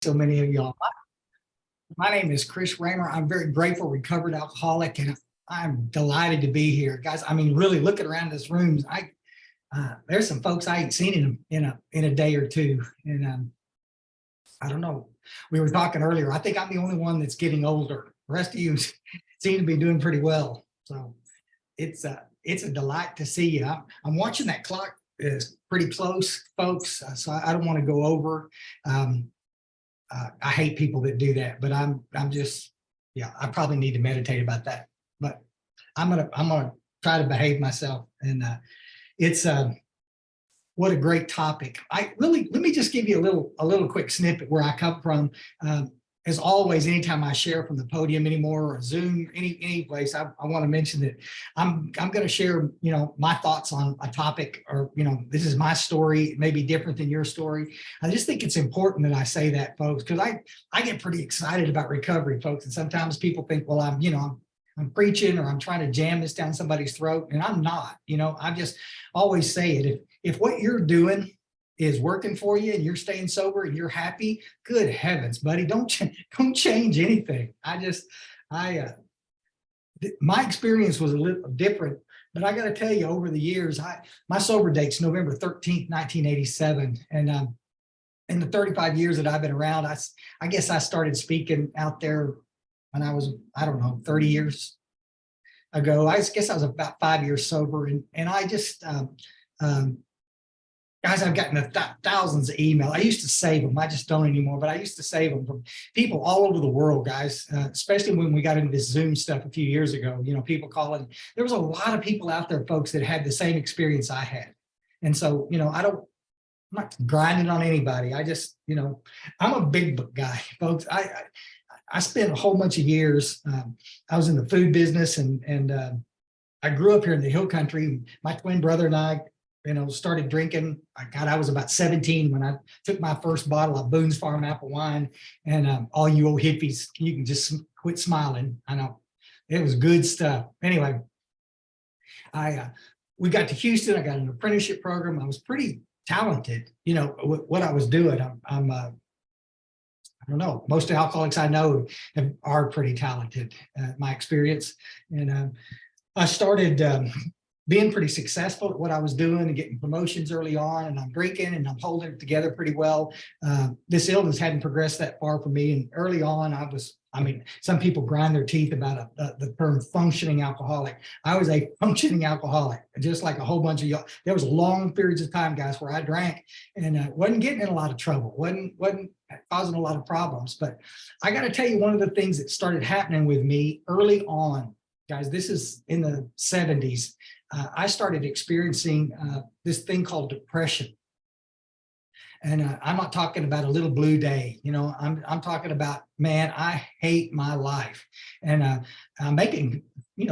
So many of y'all. My name is Chris Raymer. I'm very grateful, recovered alcoholic, and I'm delighted to be here, guys. I mean, really looking around this room, there's some folks I ain't seen in a day or two, and I don't know. We were talking earlier. I think I'm the only one that's getting older. The rest of you seem to be doing pretty well. So it's a delight to see you. I'm watching that clock is pretty close, folks. So I don't want to go over. I hate people that do that, but I'm just, yeah, I probably need to meditate about that. But I'm gonna try to behave myself. And it's what a great topic. Let me just give you a little quick snippet where I come from. As always, anytime I share from the podium anymore, or Zoom, any place, I want to mention that I'm going to share, my thoughts on a topic, or, this is my story. It may be different than your story. I just think it's important that I say that, folks, because I get pretty excited about recovery, folks. And sometimes people think, well, I'm preaching, or I'm trying to jam this down somebody's throat, and I'm not. I just always say it. If what you're doing is working for you and you're staying sober and you're happy, good heavens, buddy, don't change anything. My experience was a little different, but I got to tell you, over the years, my sober date's November 13th, 1987. And in the 35 years that I've been around, I guess I started speaking out there when I was, I don't know, 30 years ago. I guess I was about 5 years sober. And I just, guys, I've gotten thousands of emails. I used to save them. I just don't anymore, but I used to save them from people all over the world, guys, especially when we got into this Zoom stuff a few years ago. People calling. There was a lot of people out there, folks, that had the same experience I had. And so, I'm not grinding on anybody. I just, I'm a big book guy, folks. I spent a whole bunch of years. I was in the food business, and I grew up here in the hill country. My twin brother and I, started drinking. I was about 17 when I took my first bottle of Boone's Farm apple wine. And all you old hippies, you can just quit smiling. I know it was good stuff. Anyway, we got to Houston. I got an apprenticeship program. I was pretty talented, what I was doing. I don't know. Most alcoholics I know are pretty talented. My experience, and I started being pretty successful at what I was doing and getting promotions early on, and I'm drinking and I'm holding it together pretty well. This illness hadn't progressed that far for me, and early on some people grind their teeth about the term functioning alcoholic. I was a functioning alcoholic, just like a whole bunch of y'all. There was long periods of time, guys, where I drank and wasn't getting in a lot of trouble, wasn't causing a lot of problems. But I got to tell you, one of the things that started happening with me early on, guys, this is in the 70s, I started experiencing this thing called depression. And I'm not talking about a little blue day, I'm talking about, man, I hate my life. And I'm making,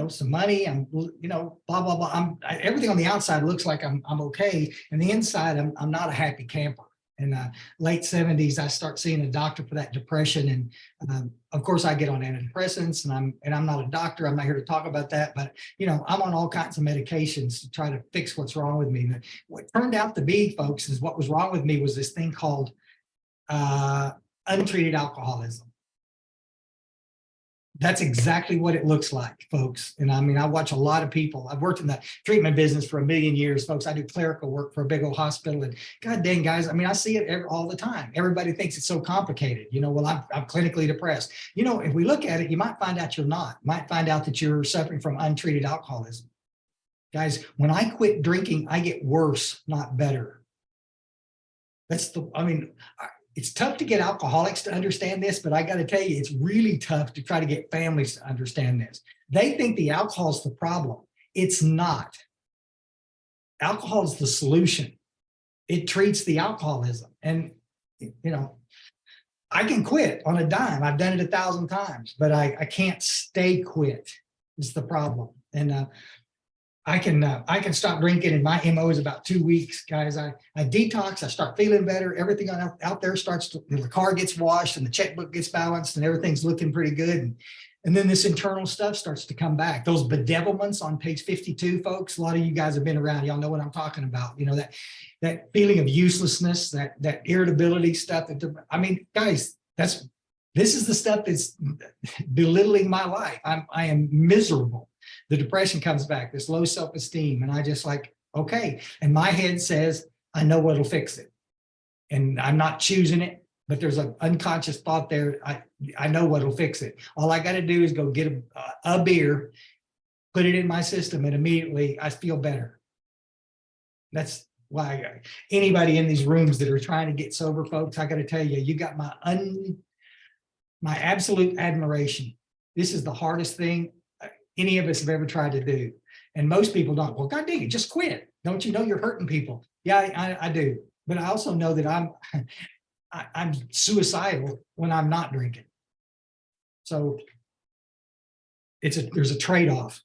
some money. I'm, blah, blah, blah. Everything on the outside looks like I'm okay. And the inside, I'm not a happy camper. In late 70s, I start seeing a doctor for that depression. And of course, I get on antidepressants, and I'm not a doctor. I'm not here to talk about that. But, I'm on all kinds of medications to try to fix what's wrong with me. But what turned out to be, folks, is what was wrong with me was this thing called untreated alcoholism. That's exactly what it looks like, folks. And I watch a lot of people. I've worked in the treatment business for a million years, folks. I do clerical work for a big old hospital. And God dang, guys, I see it all the time. Everybody thinks it's so complicated. Well, I'm clinically depressed. If we look at it, you might find out you're not. You might find out that you're suffering from untreated alcoholism. Guys, when I quit drinking, I get worse, not better. It's tough to get alcoholics to understand this, but I got to tell you, it's really tough to try to get families to understand this. They think the alcohol is the problem. It's not. Alcohol is the solution. It treats the alcoholism. And, I can quit on a dime. I've done it 1,000 times, but I can't stay quit is the problem. And I can stop drinking, and my MO is about 2 weeks, guys. I detox, I start feeling better. Everything out there starts to, the car gets washed and the checkbook gets balanced and everything's looking pretty good. And then this internal stuff starts to come back. Those bedevilments on page 52, folks, a lot of you guys have been around. Y'all know what I'm talking about. You know, that feeling of uselessness, that irritability stuff. I mean, guys, this is the stuff that's belittling my life. I am miserable. The depression comes back, this low self-esteem. And I just like, okay. And my head says, I know what'll fix it. And I'm not choosing it, but there's an unconscious thought there. I know what'll fix it. All I got to do is go get a beer, put it in my system, and immediately I feel better. That's why anybody in these rooms that are trying to get sober, folks, I got to tell you, you got my absolute admiration. This is the hardest thing any of us have ever tried to do. And most people don't. Well, God dang it, just quit. Don't you know you're hurting people? Yeah, I do. But I also know that I'm suicidal when I'm not drinking. So there's a trade-off.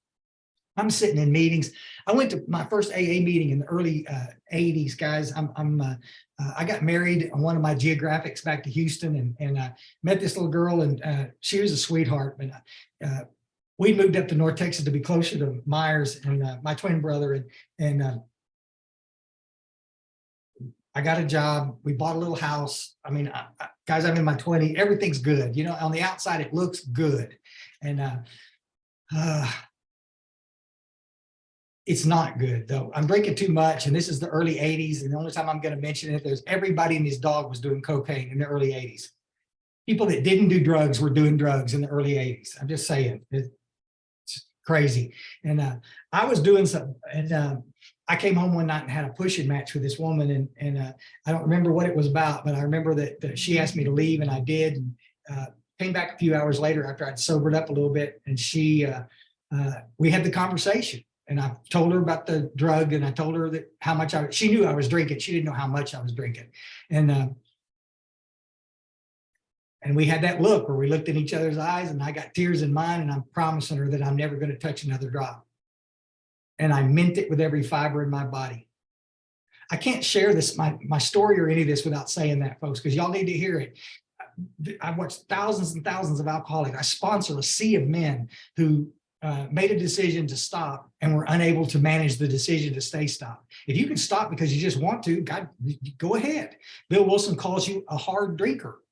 I'm sitting in meetings. I went to my first AA meeting in the early 80s, guys. I got married on one of my geographics back to Houston, and met this little girl, and she was a sweetheart. But we moved up to North Texas to be closer to Myers and my twin brother, and I got a job. We bought a little house. I mean, guys, I'm in my 20s. Everything's good. You know, on the outside, it looks good. And it's not good, though. I'm drinking too much. And this is the early 80s. And the only time I'm going to mention it, there's everybody and his dog was doing cocaine in the early 80s. People that didn't do drugs were doing drugs in the early 80s. I'm just saying. It's crazy. And I was doing something. And I came home one night and had a pushing match with this woman, and I don't remember what it was about, but I remember that she asked me to leave, and I did. And came back a few hours later after I'd sobered up a little bit, and we had the conversation, and I told her about the drug, and I told her that how much she knew I was drinking. She didn't know how much I was drinking, and we had that look where we looked in each other's eyes, and I got tears in mine, and I'm promising her that I'm never going to touch another drop. And I meant it with every fiber in my body. I can't share this, my story or any of this without saying that, folks, because y'all need to hear it. I've watched thousands and thousands of alcoholics. I sponsor a sea of men who made a decision to stop and were unable to manage the decision to stay stopped. If you can stop because you just want to, God, go ahead. Bill Wilson calls you a hard drinker.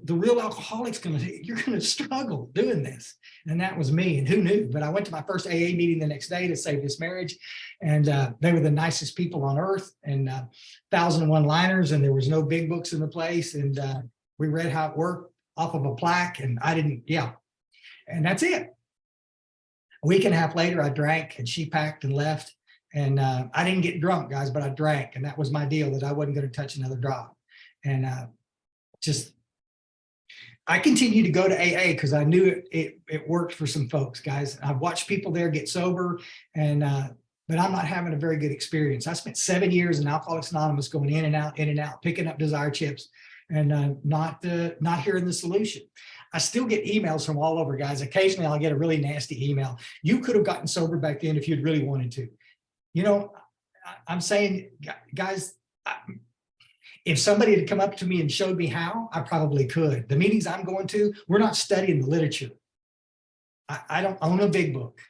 The real alcoholic's you're gonna struggle doing this. And that was me, and who knew? But I went to my first AA meeting the next day to save this marriage, and they were the nicest people on earth, and 1,001 liners, and there was no big books in the place, and we read how it worked off of a plaque, and and that's it. A week and a half later, I drank, and she packed and left, and I didn't get drunk, guys, but I drank, and that was my deal, that I wasn't going to touch another drop. And I continued to go to AA because I knew it worked for some folks, guys. I've watched people there get sober, and but I'm not having a very good experience. I spent 7 years in Alcoholics Anonymous, going in and out, picking up desire chips, and not hearing the solution. I still get emails from all over, guys. Occasionally, I'll get a really nasty email. You could have gotten sober back then if you'd really wanted to. You know, I'm saying, guys, if somebody had come up to me and showed me how, I probably could. The meetings I'm going to, we're not studying the literature. I don't own a big book.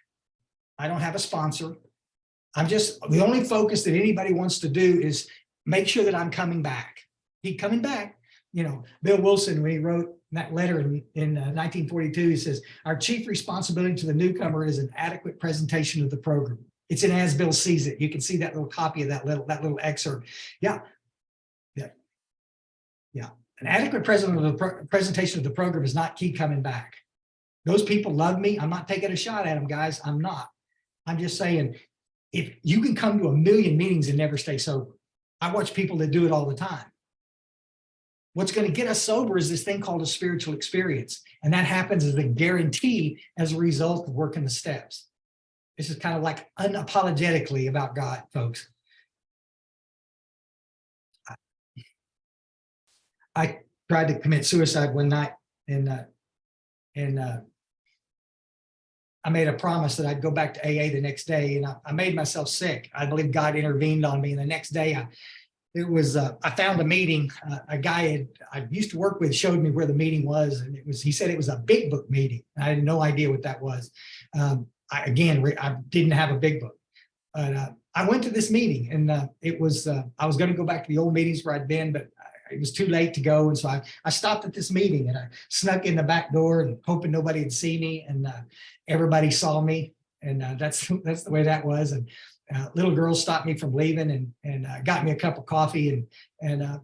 I don't have a sponsor. The only focus that anybody wants to do is make sure that I'm coming back. Keep coming back. You know, Bill Wilson, when he wrote that letter in 1942, he says, our chief responsibility to the newcomer is an adequate presentation of the program. It's in As Bill Sees It. You can see that little copy of that little excerpt. Yeah. An adequate presentation of the program is not keep coming back. Those people love me. I'm not taking a shot at them, guys. I'm not. I'm just saying, if you can come to 1 million meetings and never stay sober. I watch people that do it all the time. What's going to get us sober is this thing called a spiritual experience. And that happens as a guarantee as a result of working the steps. This is kind of like unapologetically about God, folks. I tried to commit suicide one night, and I made a promise that I'd go back to AA the next day, and I made myself sick. I believe God intervened on me. And the next day, I found a meeting. A guy I used to work with showed me where the meeting was, and he said it was a big book meeting. I had no idea what that was. I didn't have a big book, but I went to this meeting, and I was going to go back to the old meetings where I'd been, but it was too late to go. And so I stopped at this meeting, and I snuck in the back door and hoping nobody would see me. And everybody saw me. And that's the way that was. And little girl stopped me from leaving and got me a cup of coffee. And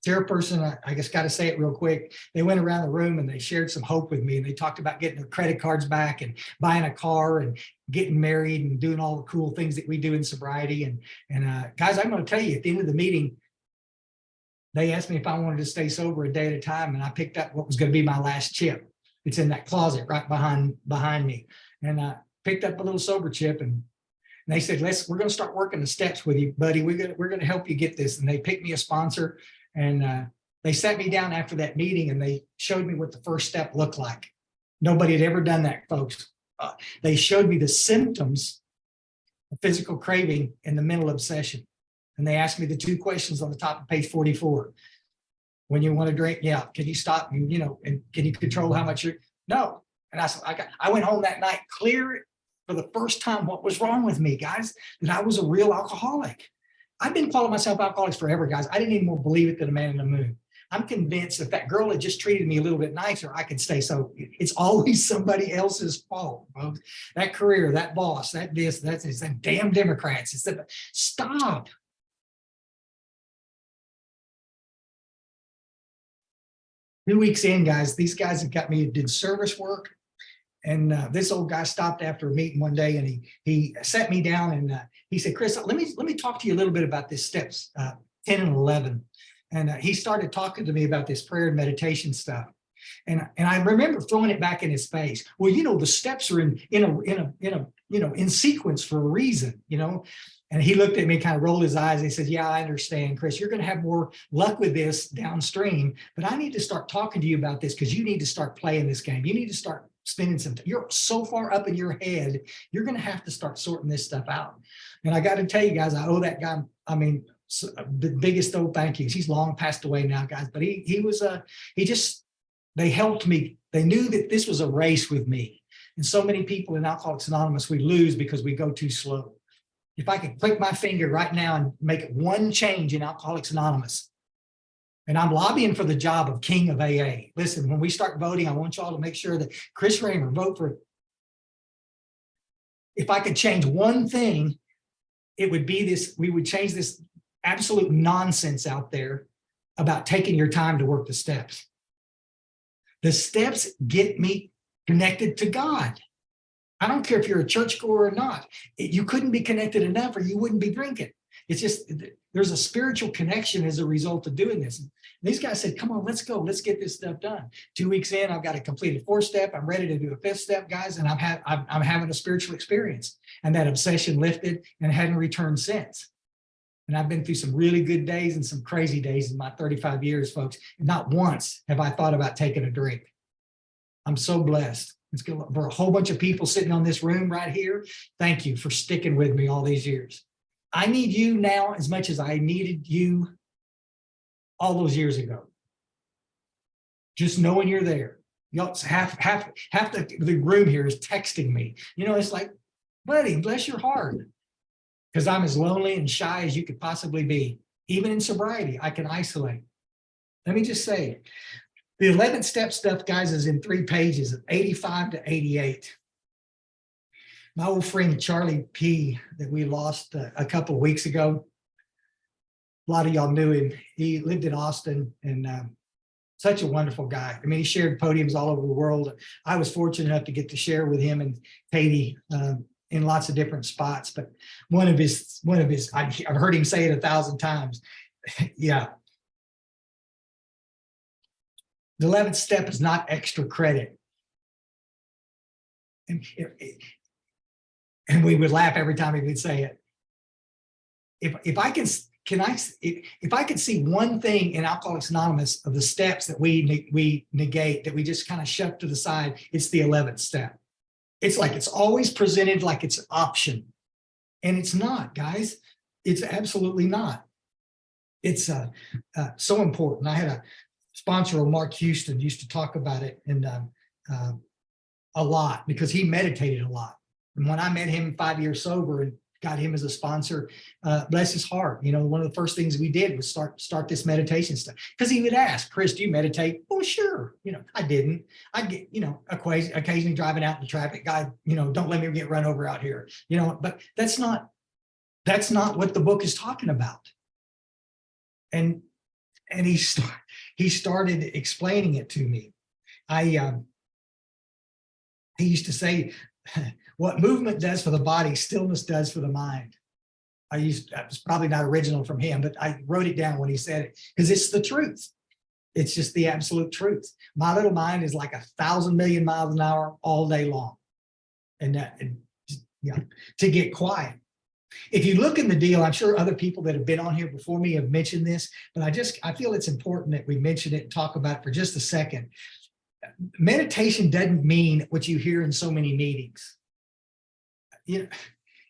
chairperson, I just got to say it real quick. They went around the room and they shared some hope with me. And they talked about getting their credit cards back and buying a car and getting married and doing all the cool things that we do in sobriety. And guys, I'm going to tell you, at the end of the meeting, they asked me if I wanted to stay sober a day at a time, and I picked up what was going to be my last chip. It's in that closet right behind me. And I picked up a little sober chip, and they said, we're going to start working the steps with you, buddy. We're going to help you get this. And they picked me a sponsor, and they sat me down after that meeting, and they showed me what the first step looked like. Nobody had ever done that, folks. They showed me the symptoms of physical craving and the mental obsession. And they asked me the two questions on the top of page 44. When you want to drink, yeah. Can you stop? And can you control how much no. And I went home that night clear for the first time what was wrong with me, guys, that I was a real alcoholic. I've been calling myself alcoholics forever, guys. I didn't even more believe it than a man in the moon. I'm convinced if that girl had just treated me a little bit nicer, I could stay sober. It's always somebody else's fault, folks. That career, that boss, that damn Democrats. Stop. 2 weeks in, guys, these guys have got me, did service work. And this old guy stopped after a meeting one day, and he sat me down, and he said, Chris, let me talk to you a little bit about this steps 10 and 11. And he started talking to me about this prayer and meditation stuff. And I remember throwing it back in his face. Well, the steps are in sequence for a reason, And he looked at me, kind of rolled his eyes. He said, yeah, I understand, Chris. You're going to have more luck with this downstream, but I need to start talking to you about this because you need to start playing this game. You need to start spending some time. You're so far up in your head, you're going to have to start sorting this stuff out. And I got to tell you guys, I owe that guy, the biggest old thank yous. He's long passed away now, guys, but they helped me. They knew that this was a race with me. And so many people in Alcoholics Anonymous, we lose because we go too slow. If I could click my finger right now and make one change in Alcoholics Anonymous, and I'm lobbying for the job of king of AA. Listen, when we start voting, I want y'all to make sure that Chris Raymer vote for it. If I could change one thing, it would be this. We would change this absolute nonsense out there about taking your time to work the steps. The steps get me connected to God. I don't care if you're a churchgoer or not. You couldn't be connected enough or you wouldn't be drinking. It's just, there's a spiritual connection as a result of doing this. And these guys said, come on, let's go. Let's get this stuff done. 2 weeks in, I've got a completed 4th step. I'm ready to do a 5th step, guys. And I'm having a spiritual experience. And that obsession lifted and hadn't returned since. And I've been through some really good days and some crazy days in my 35 years, folks. And not once have I thought about taking a drink. I'm so blessed. It's good for a whole bunch of people sitting on this room right here. Thank you for sticking with me all these years. I need you now as much as I needed you all those years ago. Just knowing you're there. Y'all, half the room here is texting me. It's like, buddy, bless your heart. Because I'm as lonely and shy as you could possibly be. Even in sobriety, I can isolate. Let me just say, the 11th step stuff, guys, is in 3 pages, 85 to 88. My old friend Charlie P. that we lost a couple of weeks ago. A lot of y'all knew him. He lived in Austin and such a wonderful guy. He shared podiums all over the world. I was fortunate enough to get to share with him and Katie in lots of different spots. But one of his, I've heard him say it 1,000 times. Yeah. The 11th step is not extra credit. And we would laugh every time he would say it. If I could see one thing in Alcoholics Anonymous of the steps that we negate, that we just kind of shove to the side, it's the 11th step. It's like it's always presented like it's an option. And it's not, guys. It's absolutely not. It's so important. I had a sponsor, Mark Houston, used to talk about it and a lot because he meditated a lot. And when I met him 5 years sober and got him as a sponsor, bless his heart, you know, one of the first things we did was start this meditation stuff. Because he would ask, Chris, do you meditate? Oh, sure. You know, I didn't. I get, you know, occasionally driving out in the traffic, God, you know, don't let me get run over out here. You know, but that's not what the book is talking about. And he started explaining it to me. He used to say, what movement does for the body, stillness does for the mind. That was probably not original from him, but I wrote it down when he said it because it's the truth. It's just the absolute truth. My little mind is like 1,000 million miles an hour all day long. And to get quiet. If you look in the deal, I'm sure other people that have been on here before me have mentioned this, but I feel it's important that we mention it and talk about it for just a second. Meditation doesn't mean what you hear in so many meetings. You know,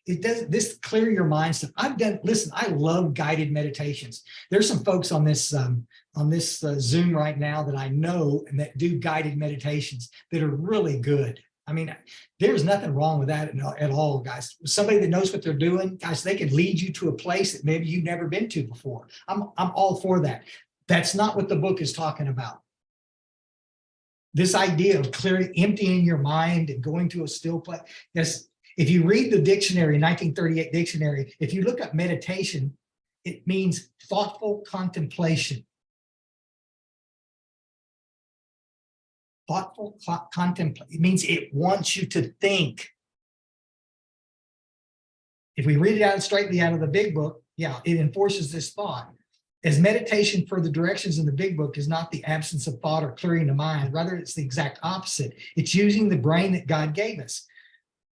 it does this clear your mind stuff. Listen, I love guided meditations. There's some folks on this Zoom right now that I know and that do guided meditations that are really good. I mean, there's nothing wrong with that at all, guys. Somebody that knows what they're doing, guys, they can lead you to a place that maybe you've never been to before. I'm all for that. That's not what the book is talking about. This idea of emptying your mind and going to a still place. Yes, if you read the dictionary, 1938 dictionary, if you look up meditation, it means thoughtful contemplation. Thoughtful contemplation. It means it wants you to think. If we read it out straightly out of the big book, yeah, it enforces this thought. As meditation for the directions in the big book is not the absence of thought or clearing the mind. Rather, it's the exact opposite. It's using the brain that God gave us.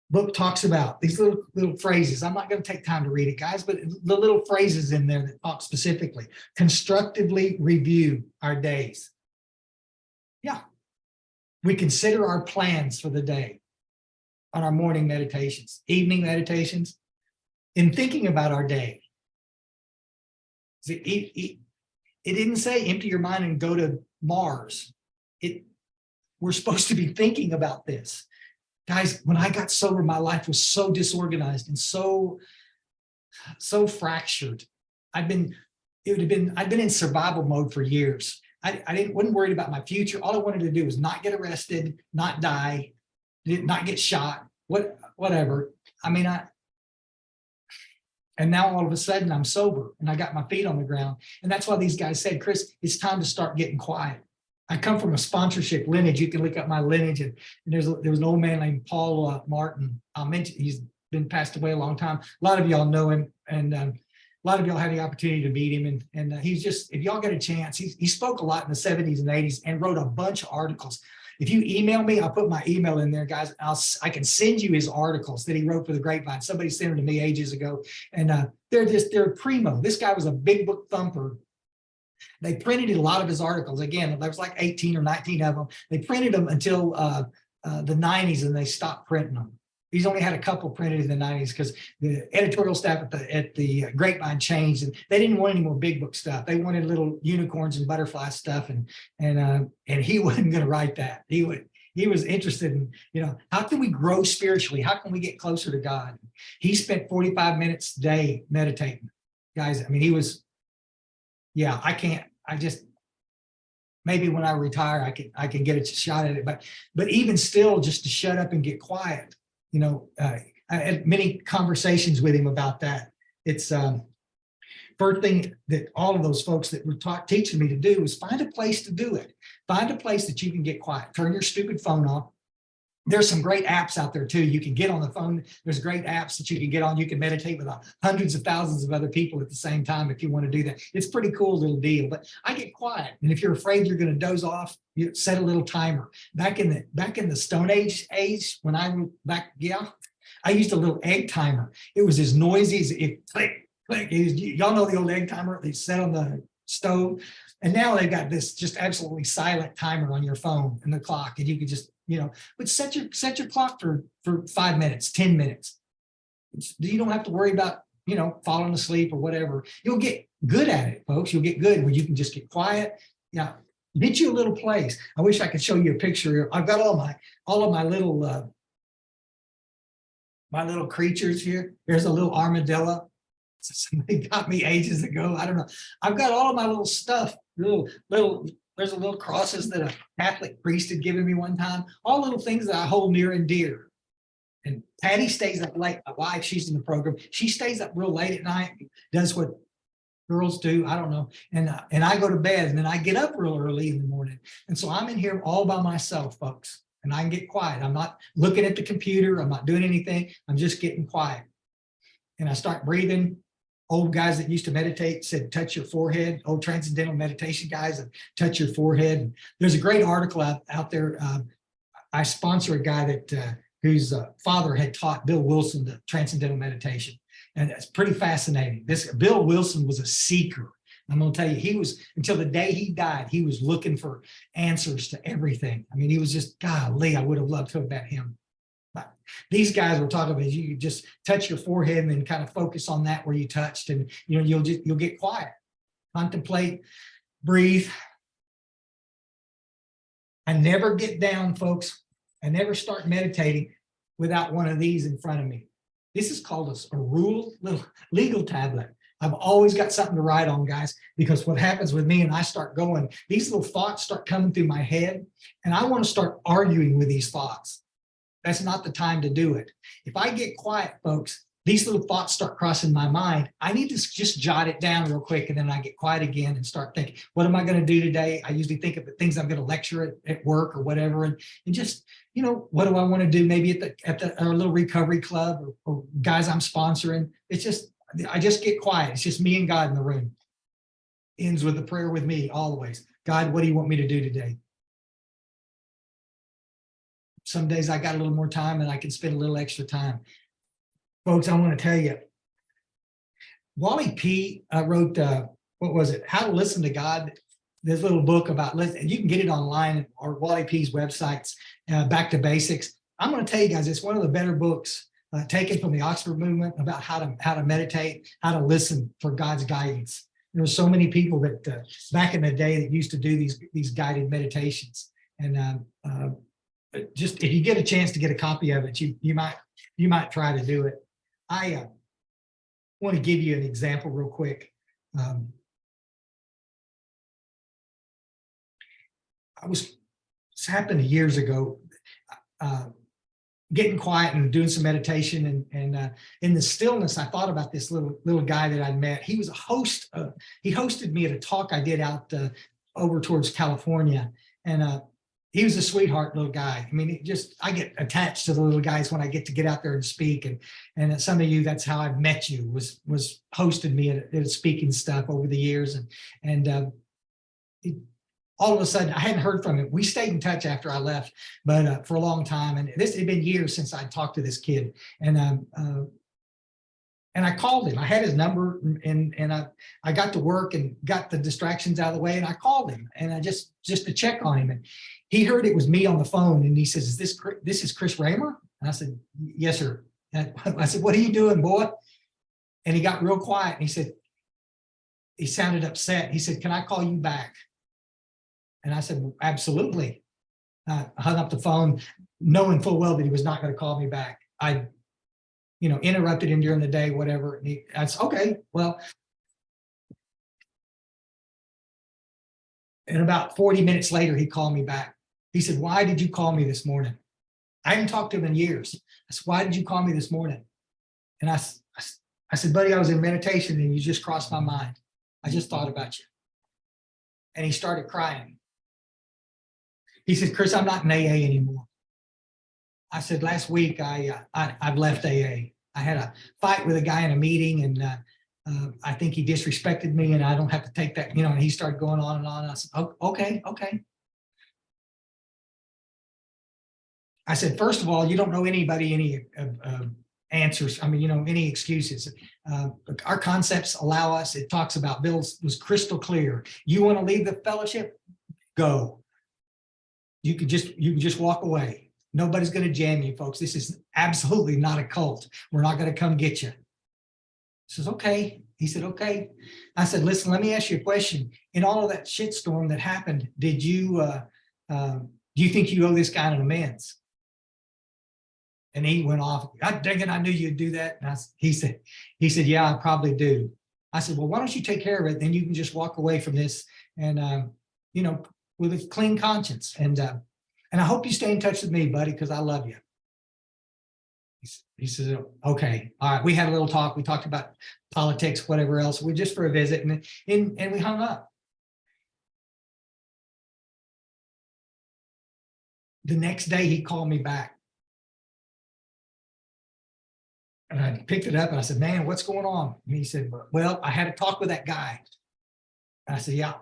Book talks about these little phrases. I'm not going to take time to read it, guys, but the little phrases in there that talk specifically. Constructively review our days. Yeah. We consider our plans for the day on our morning meditations, evening meditations, in thinking about our day. It didn't say empty your mind and go to Mars. We're supposed to be thinking about this. Guys, when I got sober, my life was so disorganized and so fractured. I've been in survival mode for years. I wasn't worried about my future. All I wanted to do was not get arrested, not die, not get shot, whatever. I mean, and now all of a sudden I'm sober and I got my feet on the ground. And that's why these guys said, Chris, it's time to start getting quiet. I come from a sponsorship lineage. You can look up my lineage. And there was an old man named Paul Martin. I'll mention, he's been passed away a long time. A lot of y'all know him. And a lot of y'all had the opportunity to meet him. And he's just, if y'all get a chance, he spoke a lot in the 70s and 80s and wrote a bunch of articles. If you email me, I'll put my email in there, guys. I can send you his articles that he wrote for the Grapevine. Somebody sent them to me ages ago. And they're primo. This guy was a big book thumper. They printed a lot of his articles. Again, there was like 18 or 19 of them. They printed them until the 90s and they stopped printing them. He's only had a couple printed in the 90s because the editorial staff at the Grapevine changed and they didn't want any more big book stuff. They wanted little unicorns and butterfly stuff, and he wasn't going to write that. He was interested in, how can we grow spiritually? How can we get closer to God? He spent 45 minutes a day meditating, guys. I mean, maybe when I retire, I can get a shot at it, but even still, just to shut up and get quiet. I had many conversations with him about that. It's first thing that all of those folks that were teaching me to do was find a place to do it. Find a place that you can get quiet. Turn your stupid phone off. There's some great apps out there too. You can get on the phone. There's great apps that you can get on. You can meditate with hundreds of thousands of other people at the same time if you want to do that. It's a pretty cool little deal. But I get quiet, and if you're afraid you're going to doze off, you set a little timer. Back in the Stone Age when I used a little egg timer. It was as noisy as it click click. Y'all know the old egg timer they set on the stove, and now they've got this just absolutely silent timer on your phone and the clock, and you can just but set your clock for 5 minutes, 10 minutes. You don't have to worry about, falling asleep or whatever. You'll get good at it, folks. You'll get good where you can just get quiet. Yeah. Get you a little place. I wish I could show you a picture here. I've got all of my little creatures here. There's a little armadillo. Somebody got me ages ago. I don't know. I've got all of my little stuff, there's a little crosses that a Catholic priest had given me one time, all little things that I hold near and dear. And Patty stays up late. My wife, she's in the program. She stays up real late at night, does what girls do. I don't know. And I go to bed, and then I get up real early in the morning. And so I'm in here all by myself, folks, and I can get quiet. I'm not looking at the computer. I'm not doing anything. I'm just getting quiet. And I start breathing. Old guys that used to meditate said, touch your forehead. Old transcendental meditation guys that touch your forehead. There's a great article out there. I sponsor a guy that whose father had taught Bill Wilson the transcendental meditation. And it's pretty fascinating. This Bill Wilson was a seeker. I'm going to tell you, he was, until the day he died, he was looking for answers to everything. I mean, he was just, golly, I would have loved to have met him. But these guys were talking about, you just touch your forehead and then kind of focus on that where you touched, and you'll get quiet, contemplate, breathe. I never get down, folks. I never start meditating without one of these in front of me. This is called a rule, little legal tablet. I've always got something to write on, guys, because what happens with me and I start going, these little thoughts start coming through my head, and I want to start arguing with these thoughts. That's not the time to do it. If I get quiet, folks, these little thoughts start crossing my mind. I need to just jot it down real quick, and then I get quiet again and start thinking, what am I going to do today? I usually think of the things I'm going to lecture at work or whatever, and just, what do I want to do? Maybe at our little recovery club or guys I'm sponsoring. It's just, I just get quiet. It's just me and God in the room. Ends with a prayer with me always. God, what do you want me to do today? Some days I got a little more time and I can spend a little extra time. Folks, I want to tell you, Wally P. wrote, what was it? How to Listen to God. This little book about listen, and you can get it online or Wally P.'s websites, Back to Basics. I'm going to tell you guys, it's one of the better books taken from the Oxford movement about how to meditate, how to listen for God's guidance. There were so many people that back in the day that used to do these guided meditations. And just if you get a chance to get a copy of it, you might try to do it. I want to give you an example real quick. This happened years ago, getting quiet and doing some meditation, and in the stillness, I thought about this little guy that I'd met. He was a host. He hosted me at a talk I did out over towards California, and he was a sweetheart little guy. I mean, I get attached to the little guys when I get out there and speak, and some of you, that's how I met you, was hosted me at speaking stuff over the years, and all of a sudden, I hadn't heard from him. We stayed in touch after I left, but for a long time. And this had been years since I'd talked to this kid. And I called him. I had his number, and I got to work and got the distractions out of the way. And I called him, and I just to check on him. And he heard it was me on the phone, and he says, this is Chris Raymer? And I said, yes, sir. And I said, what are you doing, boy? And he got real quiet. And he said, he sounded upset. He said, can I call you back? And I said, absolutely. I hung up the phone, knowing full well that he was not going to call me back. I, interrupted him during the day, whatever. And I said, okay, well. And about 40 minutes later, he called me back. He said, why did you call me this morning? I hadn't talked to him in years. I said, why did you call me this morning? And I said, buddy, I was in meditation and you just crossed my mind. I just thought about you. And he started crying. He said, Chris, I'm not in AA anymore. I said, last week I've left AA. I had a fight with a guy in a meeting, and I think he disrespected me, and I don't have to take that, and he started going on and on. And I said, oh, okay. I said, first of all, you don't know anybody any answers. I mean, any excuses. Our concepts allow us. It talks about, Bill was crystal clear. You want to leave the fellowship? Go. you can just walk away. Nobody's going to jam you, folks. This is absolutely not a cult. We're not going to come get you. He says, okay. He said, okay. I said, listen, let me ask you a question. In all of that shitstorm that happened, did you, do you think you owe this guy an amends? And he went off, God dang it, I knew you'd do that. And he said, yeah, I probably do. I said, well, why don't you take care of it? Then you can just walk away from this and, you know, with a clean conscience. And I hope you stay in touch with me, buddy, because I love you. He says, okay, all right. We had a little talk. We talked about politics, whatever else. We just for a visit, and we hung up. The next day, he called me back. And I picked it up and I said, man, what's going on? And he said, well, I had a talk with that guy. And I said, yeah.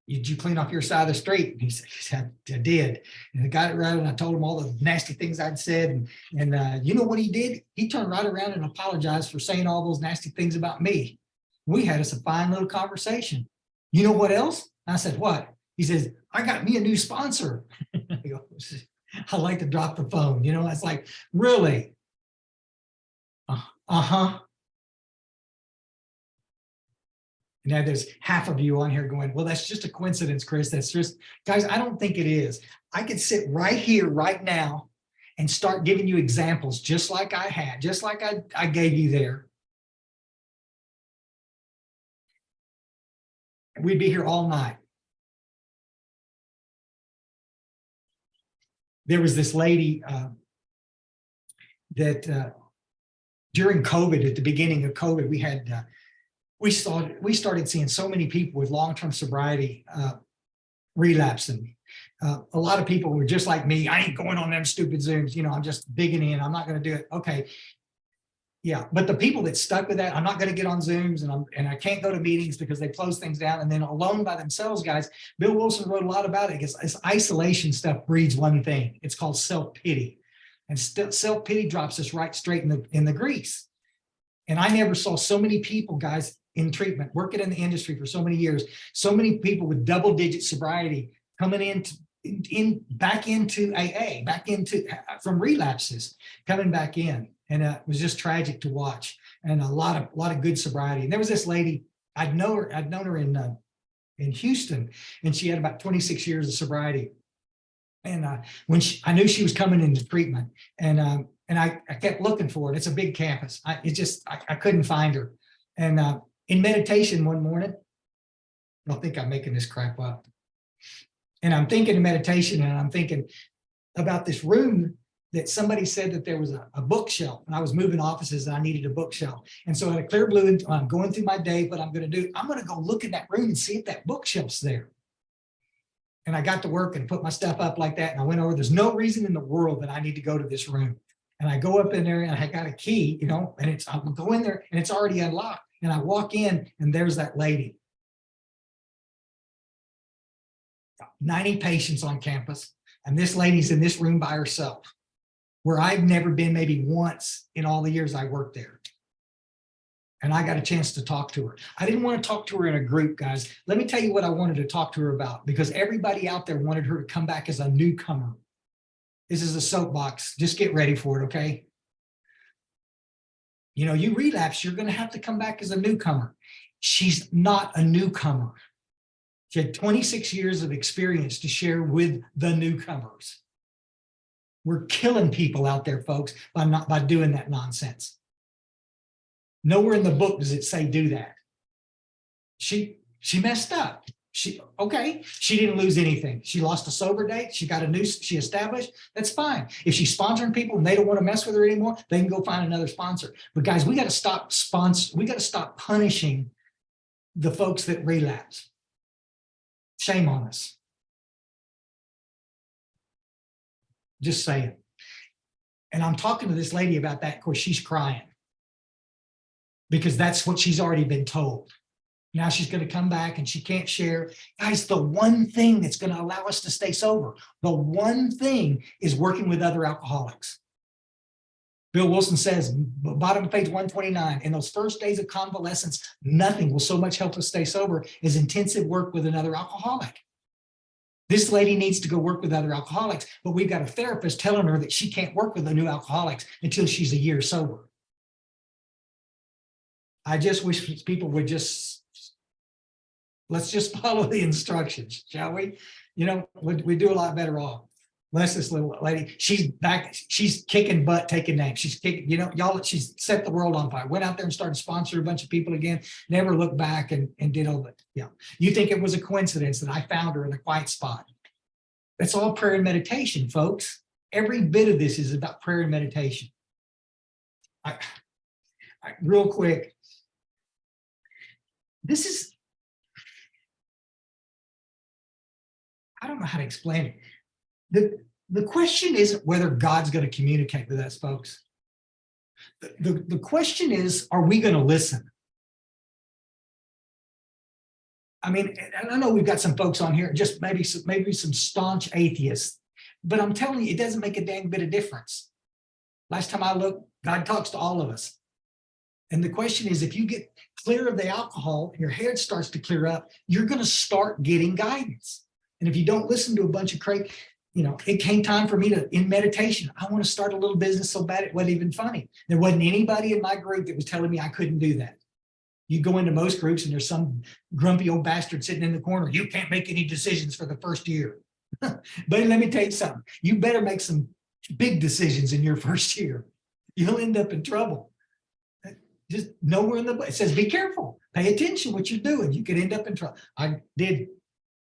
Did you clean off your side of the street? And he said, I did. And I got it right. And I told him all the nasty things I'd said. And you know what he did? He turned right around and apologized for saying all those nasty things about me. We had us a fine little conversation. You know what else? I said, what? He says, I got me a new sponsor. I like to drop the phone. You know, it's like, really? Uh-huh. Now there's half of you on here going, well, that's just a coincidence, Chris. That's just, guys, I don't think it is. I could sit right here, right now, and start giving you examples just like I had, just like I gave you there. We'd be here all night. There was this lady that during COVID, at the beginning of COVID, we had we started seeing so many people with long-term sobriety relapsing. A lot of people were just like me. I ain't going on them stupid Zooms. You know, I'm just digging in. I'm not going to do it. Okay. Yeah. But the people that stuck with that, I'm not going to get on Zooms and I can't go to meetings because they close things down. And then alone by themselves, guys, Bill Wilson wrote a lot about it. This isolation stuff breeds one thing. It's called self-pity. And self-pity drops us right straight in the grease. And I never saw so many people, guys, in treatment, working in the industry for so many years, so many people with double-digit sobriety coming back into AA, from relapses, coming back in. And it was just tragic to watch, and a lot of good sobriety. And there was this lady, I'd known her in Houston, and she had about 26 years of sobriety. And when I knew she was coming into treatment, and I kept looking for it. It's a big campus. I couldn't find her. And in meditation one morning, I don't think I'm making this crap up. And I'm thinking of meditation, and I'm thinking about this room that somebody said that there was a bookshelf, and I was moving offices and I needed a bookshelf. And so I had a clear blue, and I'm going through my day, but I'm going to go look in that room and see if that bookshelf's there. And I got to work and put my stuff up like that. And I went over, there's no reason in the world that I need to go to this room. And I go up in there and I got a key, you know, and I go in there and it's already unlocked. And I walk in and there's that lady. 90 patients on campus. And this lady's in this room by herself, where I've never been maybe once in all the years I worked there. And I got a chance to talk to her. I didn't want to talk to her in a group, guys. Let me tell you what I wanted to talk to her about, because everybody out there wanted her to come back as a newcomer. This is a soapbox. Just get ready for it, okay? You know, you relapse, you're going to have to come back as a newcomer. She's not a newcomer. She had 26 years of experience to share with the newcomers. We're killing people out there, folks, by doing that nonsense. Nowhere in the book does it say do that. She messed up. She didn't lose anything. She lost a sober date. She established. That's fine. If she's sponsoring people and they don't want to mess with her anymore, they can go find another sponsor. But guys, we got to stop punishing the folks that relapse. Shame on us. Just saying. And I'm talking to this lady about that. Of course, she's crying, because that's what she's already been told. Now she's going to come back and she can't share. Guys, the one thing that's going to allow us to stay sober, the one thing is working with other alcoholics. Bill Wilson says, bottom of page 129, in those first days of convalescence, nothing will so much help us stay sober as intensive work with another alcoholic. This lady needs to go work with other alcoholics, but we've got a therapist telling her that she can't work with the new alcoholics until she's a year sober. I just wish people would let's just follow the instructions, shall we? You know, we do a lot better off. Bless this little lady. She's back. She's kicking butt, taking names. She's kicking, you know, y'all, she's set the world on fire. Went out there and started sponsoring a bunch of people again. Never looked back and did all that. Yeah. You think it was a coincidence that I found her in a quiet spot? That's all prayer and meditation, folks. Every bit of this is about prayer and meditation. Real quick. This is, I don't know how to explain it. The question isn't whether God's going to communicate with us, folks. The question is, are we going to listen? I mean, and I know we've got some folks on here, just maybe some staunch atheists, but I'm telling you, it doesn't make a dang bit of difference. Last time I looked, God talks to all of us. And the question is, if you get clear of the alcohol and your head starts to clear up, you're going to start getting guidance. And if you don't listen to a bunch of crazy, you know, it came time for me to, in meditation, I want to start a little business so bad it wasn't even funny. There wasn't anybody in my group that was telling me I couldn't do that. You go into most groups and there's some grumpy old bastard sitting in the corner. You can't make any decisions for the first year. But let me tell you something. You better make some big decisions in your first year. You'll end up in trouble. Just nowhere in the book. It says, be careful, pay attention what you're doing. You could end up in trouble. I did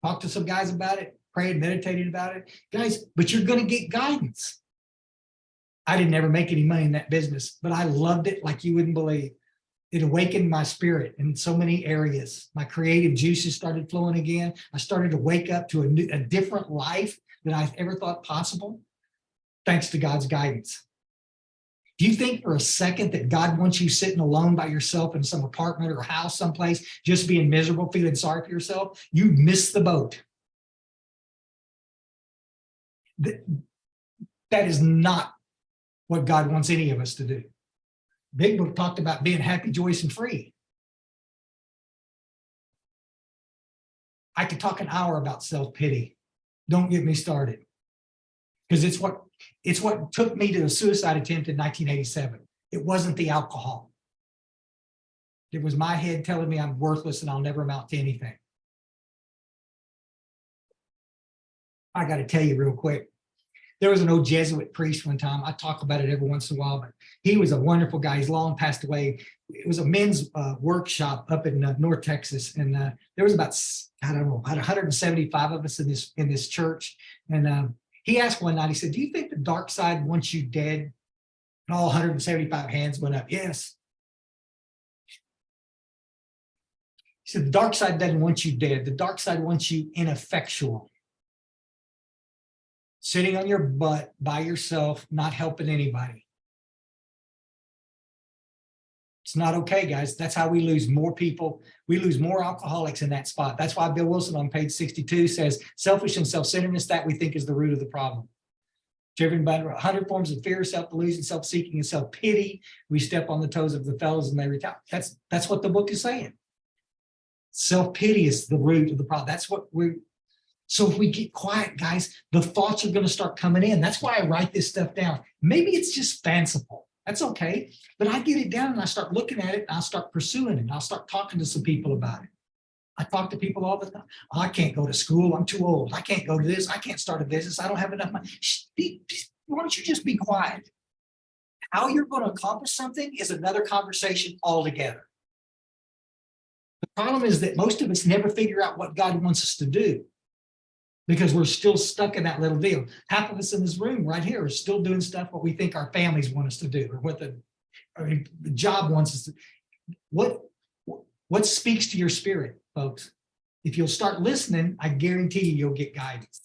talk to some guys about it, prayed, meditated about it. Guys, but you're going to get guidance. I didn't ever make any money in that business, but I loved it like you wouldn't believe. It awakened my spirit in so many areas. My creative juices started flowing again. I started to wake up to a different life than I ever thought possible, thanks to God's guidance. Do you think for a second that God wants you sitting alone by yourself in some apartment or house someplace, just being miserable, feeling sorry for yourself? You missed the boat. That is not what God wants any of us to do. Big Book talked about being happy, joyous, and free. I could talk an hour about self-pity. Don't get me started. Because it's what took me to a suicide attempt in 1987. It wasn't the alcohol. It was my head telling me I'm worthless and I'll never amount to anything. I got to tell you real quick. There was an old Jesuit priest one time. I talk about it every once in a while, but he was a wonderful guy. He's long passed away. It was a men's workshop up in North Texas. And there was about, I don't know, about 175 of us in this church. And he asked one night, he said, do you think the dark side wants you dead? And all 175 hands went up. Yes. He said, the dark side doesn't want you dead. The dark side wants you ineffectual. Sitting on your butt by yourself, not helping anybody. It's not okay, guys. That's how we lose more people. We lose more alcoholics in that spot. That's why Bill Wilson on page 62 says, selfish and self-centeredness, that we think is the root of the problem. Driven by 100 forms of fear, self-delusion, self-seeking, and self-pity, we step on the toes of the fellows and they retaliate. That's what the book is saying. Self-pity is the root of the problem. That's what so if we get quiet, guys, the thoughts are going to start coming in. That's why I write this stuff down. Maybe it's just fanciful. That's okay. But I get it down and I start looking at it and I'll start pursuing it. And I'll start talking to some people about it. I talk to people all the time. Oh, I can't go to school. I'm too old. I can't go to this. I can't start a business. I don't have enough money. Why don't you just be quiet? How you're going to accomplish something is another conversation altogether. The problem is that most of us never figure out what God wants us to do, because we're still stuck in that little deal. Half of us in this room right here are still doing stuff what we think our families want us to do, or what the job wants us to. What speaks to your spirit, folks? If you'll start listening, I guarantee you'll get guidance.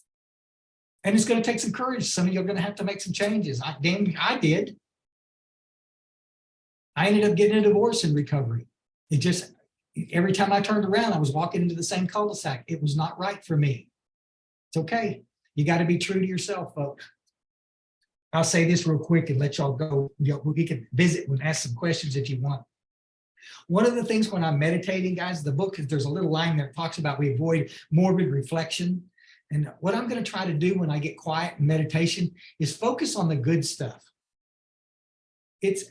And it's going to take some courage. Some of you are going to have to make some changes. I did. I ended up getting a divorce in recovery. It just, every time I turned around, I was walking into the same cul-de-sac. It was not right for me. It's okay. You got to be true to yourself, folks. I'll say this real quick and let y'all go. We can visit and ask some questions if you want. One of the things when I'm meditating, guys, the book, there's a little line there that talks about we avoid morbid reflection. And what I'm going to try to do when I get quiet in meditation is focus on the good stuff. It's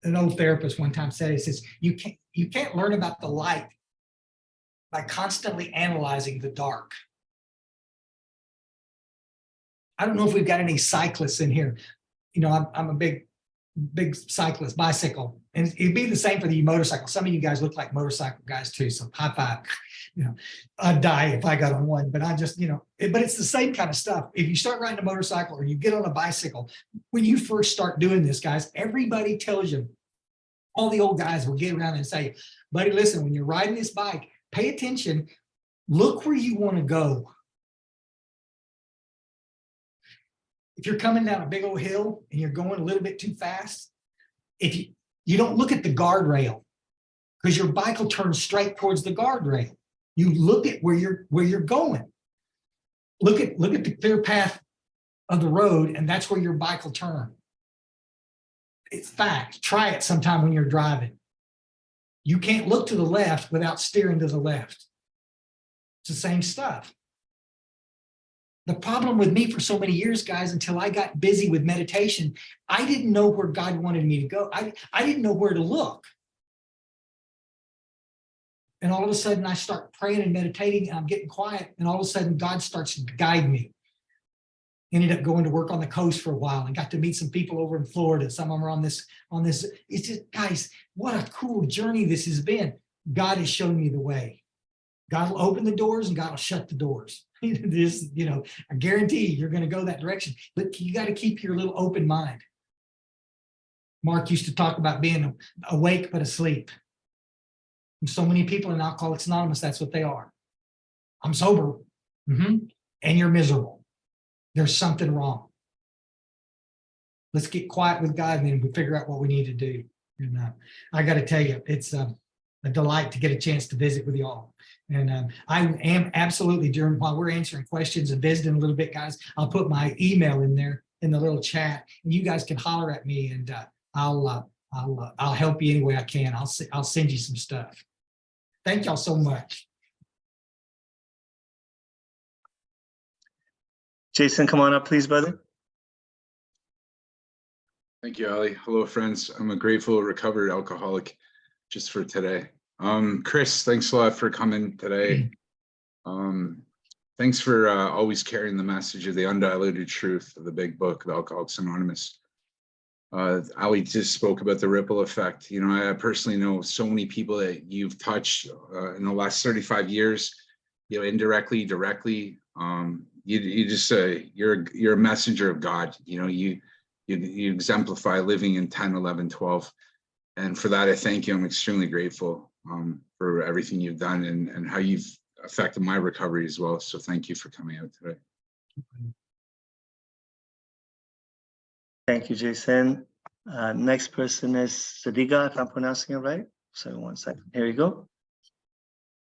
an old therapist one time said, he says, you can't learn about the light by constantly analyzing the dark. I don't know if we've got any cyclists in here. You know, I'm a big cyclist, bicycle, and it'd be the same for the motorcycle. Some of you guys look like motorcycle guys too, so high five. You know, I'd die if I got on one, but I just, you know, but it's the same kind of stuff. If you start riding a motorcycle or you get on a bicycle, when you first start doing this, guys, everybody tells you, all the old guys will get around and say, buddy, listen, when you're riding this bike, pay attention, look where you want to go. If you're coming down a big old hill and you're going a little bit too fast, if you don't look at the guardrail, because your bike will turn straight towards the guardrail. You look at where you're going. Look at the clear path of the road, and that's where your bike will turn. It's fact. Try it sometime when you're driving. You can't look to the left without steering to the left. It's the same stuff. The problem with me for so many years, guys, until I got busy with meditation, I didn't know where God wanted me to go. I didn't know where to look. And all of a sudden I start praying and meditating and I'm getting quiet. And all of a sudden God starts to guide me. Ended up going to work on the coast for a while and got to meet some people over in Florida. Some of them are on this. It's just, guys, what a cool journey this has been. God has shown me the way. God will open the doors and God will shut the doors. This, you know, I guarantee you're going to go that direction, but you got to keep your little open mind. Mark used to talk about being awake but asleep. And so many people in Alcoholics Anonymous, that's what they are. I'm sober, and you're miserable. There's something wrong. Let's get quiet with God and then we figure out what we need to do. And I got to tell you, it's a delight to get a chance to visit with you all. And I am absolutely, while we're answering questions and visiting a little bit, guys, I'll put my email in there in the little chat, and you guys can holler at me, and I'll help you any way I can. I'll send you some stuff. Thank y'all so much. Jason, come on up, please, brother. Thank you, Ali. Hello, friends. I'm a grateful recovered alcoholic just for today. Chris, thanks a lot for coming today. Thanks for always carrying the message of the undiluted truth of the big book of Alcoholics Anonymous. Ali just spoke about the ripple effect. You know, I personally know so many people that you've touched in the last 35 years, you know, indirectly, directly. You just you're a messenger of God. You know, you exemplify living in 10, 11, 12. And for that, I thank you. I'm extremely grateful for everything you've done and how you've affected my recovery as well. So thank you for coming out today. Thank you, Jason. Next person is Sadiqa, if I'm pronouncing it right. So 1 second. Here you go.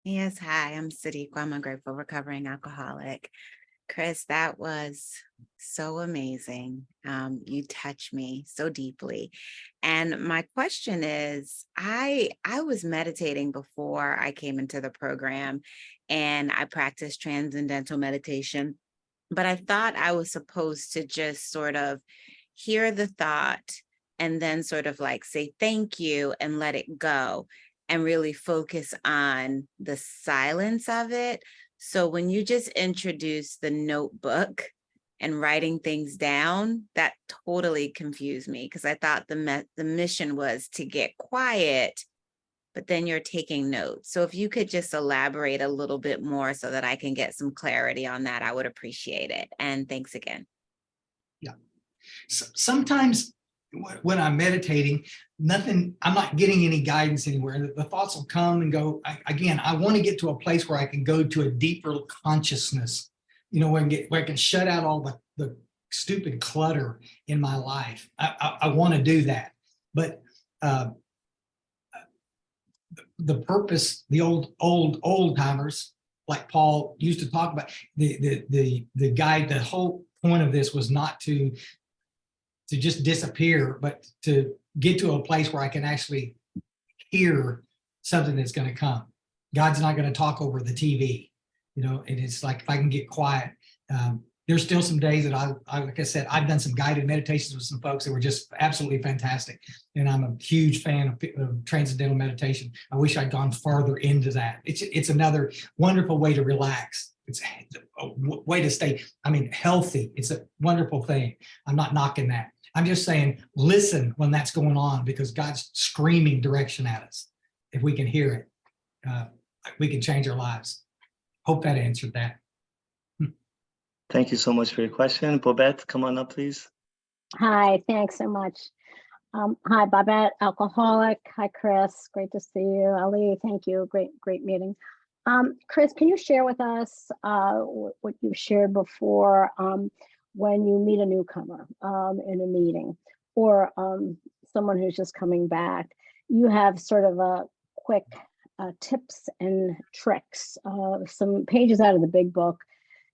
Yes, hi, I'm Sadiqa. I'm a grateful recovering alcoholic. Chris, that was so amazing. You touched me so deeply. And my question is, I was meditating before I came into the program, and I practiced transcendental meditation, but I thought I was supposed to just sort of hear the thought and then sort of like say thank you and let it go and really focus on the silence of it. So when you just introduce the notebook and writing things down, that totally confused me, because I thought the mission was to get quiet, but then you're taking notes. So if you could just elaborate a little bit more so that I can get some clarity on that, I would appreciate it. And thanks again. Yeah. Sometimes when I'm meditating, I'm not getting any guidance anywhere. The thoughts will come and go. I want to get to a place where I can go to a deeper consciousness, you know, where I can shut out all the stupid clutter in my life. I want to do that. But the purpose, the old timers, like Paul used to talk about, the guide, the whole point of this was not to just disappear, but to get to a place where I can actually hear something that's going to come. God's not going to talk over the TV, you know, and it's like, if I can get quiet, there's still some days that like I said, I've done some guided meditations with some folks that were just absolutely fantastic. And I'm a huge fan of transcendental meditation. I wish I'd gone farther into that. It's another wonderful way to relax. It's a way to stay, healthy. It's a wonderful thing. I'm not knocking that. I'm just saying, listen when that's going on, because God's screaming direction at us. If we can hear it, we can change our lives. Hope that answered that. Thank you so much for your question. Bobette, come on up, please. Hi, thanks so much. Hi, Babette, alcoholic. Hi, Chris. Great to see you. Ali, thank you. Great meeting. Chris, can you share with us what you've shared before when you meet a newcomer in a meeting, or someone who's just coming back? You have sort of a quick tips and tricks, some pages out of the big book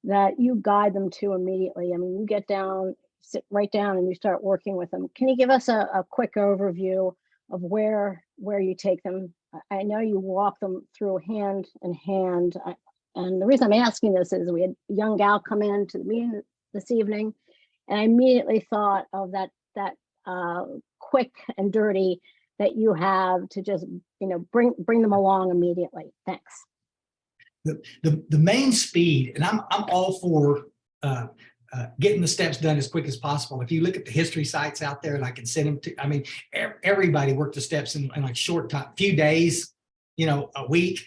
that you guide them to immediately. You get down, sit right down, and you start working with them. Can you give us a quick overview of where you take them? I know you walk them through hand in hand. And the reason I'm asking this is we had a young gal come in to the meeting this evening, and I immediately thought of that quick and dirty that you have to just, bring them along immediately. Thanks. The main speed, and I'm all for getting the steps done as quick as possible. If you look at the history sites out there, and I can send them to, everybody worked the steps in like short time, few days, a week.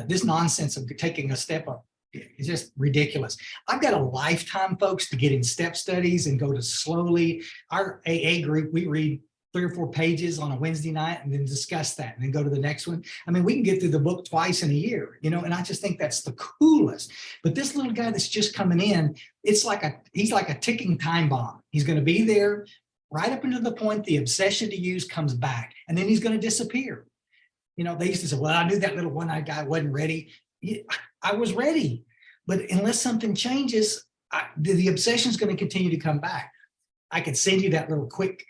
This nonsense of taking a step up is just ridiculous. I've got a lifetime, folks, to get in step studies and go to slowly. Our AA group, we read 3 or 4 pages on a Wednesday night and then discuss that and then go to the next one. We can get through the book twice in a year, and I just think that's the coolest. But this little guy that's just coming in, he's like a ticking time bomb. He's going to be there right up until the point the obsession to use comes back, and then he's going to disappear. They used to say, well, I knew that little one-eyed guy wasn't ready. I was ready, but unless something changes, the obsession is going to continue to come back. I could send you that little quick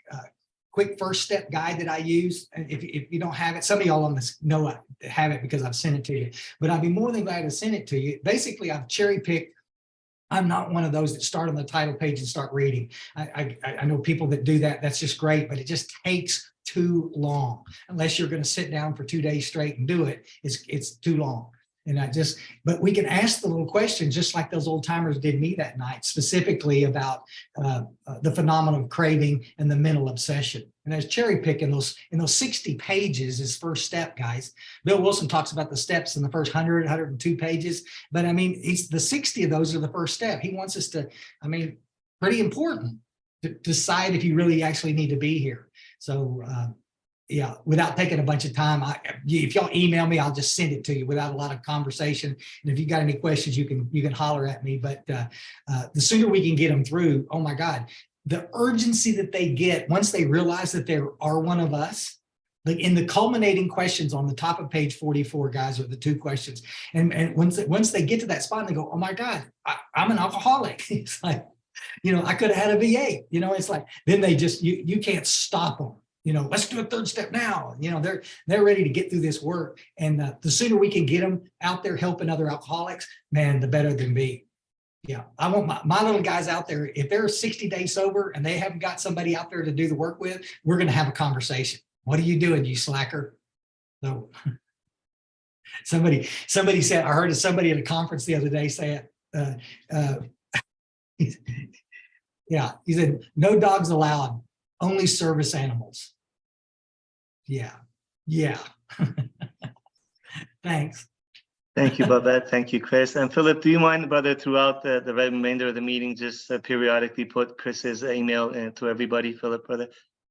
first step guide that I use. And if you don't have it, some of y'all on this know I have it because I've sent it to you, but I'd be more than glad to send it to you. Basically, I've cherry picked. I'm not one of those that start on the title page and start reading. I know people that do that. That's just great, but it just takes too long. Unless you're going to sit down for 2 days straight and do it, it's too long. And but we can ask the little questions just like those old timers did me that night, specifically about the phenomenon of craving and the mental obsession. And there's cherry pick in those 60 pages is first step, guys. Bill Wilson talks about the steps in the first 100, 102 pages, but it's the 60 of those are the first step. He wants us to, pretty important to decide if you really actually need to be here. So, yeah, without taking a bunch of time, if y'all email me, I'll just send it to you without a lot of conversation. And if you got any questions, you can holler at me. But the sooner we can get them through, oh my God, the urgency that they get once they realize that they are one of us. Like in the culminating questions on the top of page 44, guys, are the 2 questions. And once they get to that spot, and they go, oh my God, I'm an alcoholic. It's like, I could have had a V8. It's like then they just you can't stop them. Let's do a 3rd step now. They're ready to get through this work. And the sooner we can get them out there helping other alcoholics, man, the better they be. Yeah, I want my little guys out there. If they're 60 days sober and they haven't got somebody out there to do the work with, we're going to have a conversation. What are you doing, you slacker? So somebody said, I heard somebody at a conference the other day say it. Yeah, he said, no dogs allowed. Only service animals. Yeah. Thanks. Thank you, Babette. Thank you, Chris. And Philip, do you mind, brother, throughout the remainder of the meeting, just periodically put Chris's email to everybody, Philip, brother?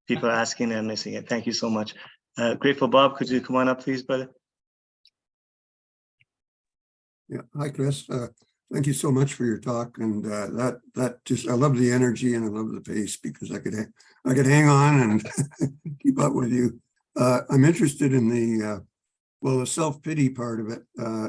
People are asking and missing it. Thank you so much. Grateful Bob, could you come on up, please, brother? Yeah. Hi, Chris. Thank you so much for your talk. And that just, I love the energy and I love the pace because I could hang on and keep up with you. I'm interested in the self-pity part of it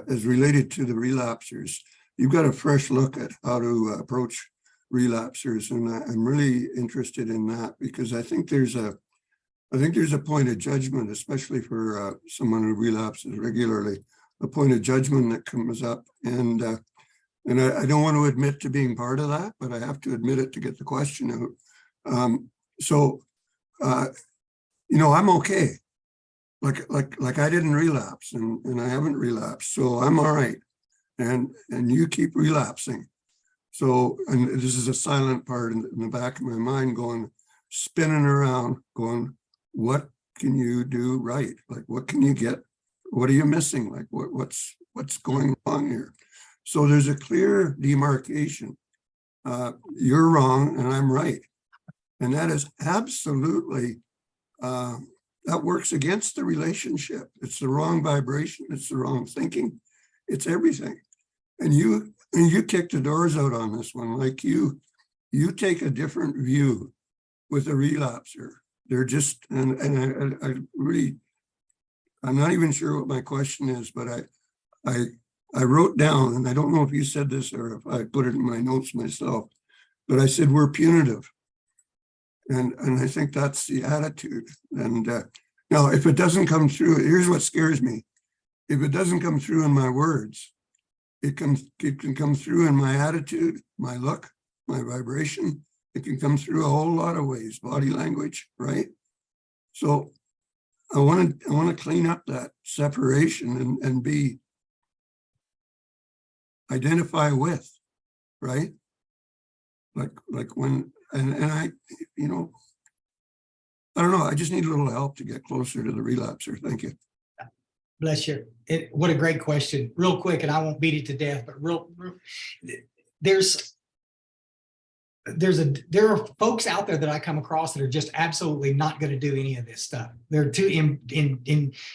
as related to the relapsers. You've got a fresh look at how to approach relapsers. And I'm really interested in that because I think there's a point of judgment, especially for someone who relapses regularly, a point of judgment that comes up. And I don't want to admit to being part of that, but I have to admit it to get the question out. I'm okay. Like I didn't relapse and I haven't relapsed. So I'm all right. And you keep relapsing. So, and this is a silent part in the back of my mind going, spinning around, going, what can you do right? Like, what can you get? What are you missing? Like, what's going wrong here? So there's a clear demarcation. You're wrong and I'm right. And that is absolutely, that works against the relationship. It's the wrong vibration. It's the wrong thinking. It's everything. And you kick the doors out on this one. Like you take a different view with a relapser. They're just, and I really, I'm not even sure what my question is, but I wrote down, and I don't know if you said this or if I put it in my notes myself, but I said, we're punitive. And I think that's the attitude. And now if it doesn't come through, here's what scares me. If it doesn't come through in my words, it can come through in my attitude, my look, my vibration. It can come through a whole lot of ways, body language, right? So I want to clean up that separation and be identify with, right? Like when, and I, I don't know, I just need a little help to get closer to the relapser. Thank you. Bless you. What a great question. Real quick, and I won't beat it to death, but there are folks out there that I come across that are just absolutely not going to do any of this stuff. They're too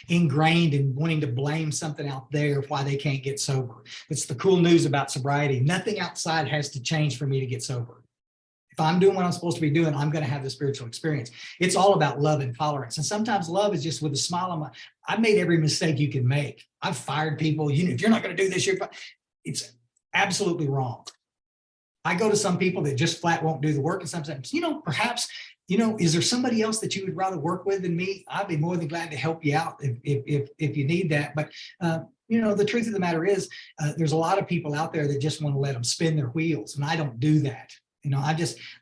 ingrained in wanting to blame something out there why they can't get sober. It's the cool news about sobriety. Nothing outside has to change for me to get sober. If I'm doing what I'm supposed to be doing, I'm going to have the spiritual experience. It's all about love and tolerance. And sometimes love is just with a smile on my, I've made every mistake you can make. I've fired people. If you're not going to do this, it's absolutely wrong. I go to some people that just flat won't do the work. And sometimes, perhaps, is there somebody else that you would rather work with than me? I'd be more than glad to help you out if you need that. But, the truth of the matter is there's a lot of people out there that just want to let them spin their wheels. And I don't do that.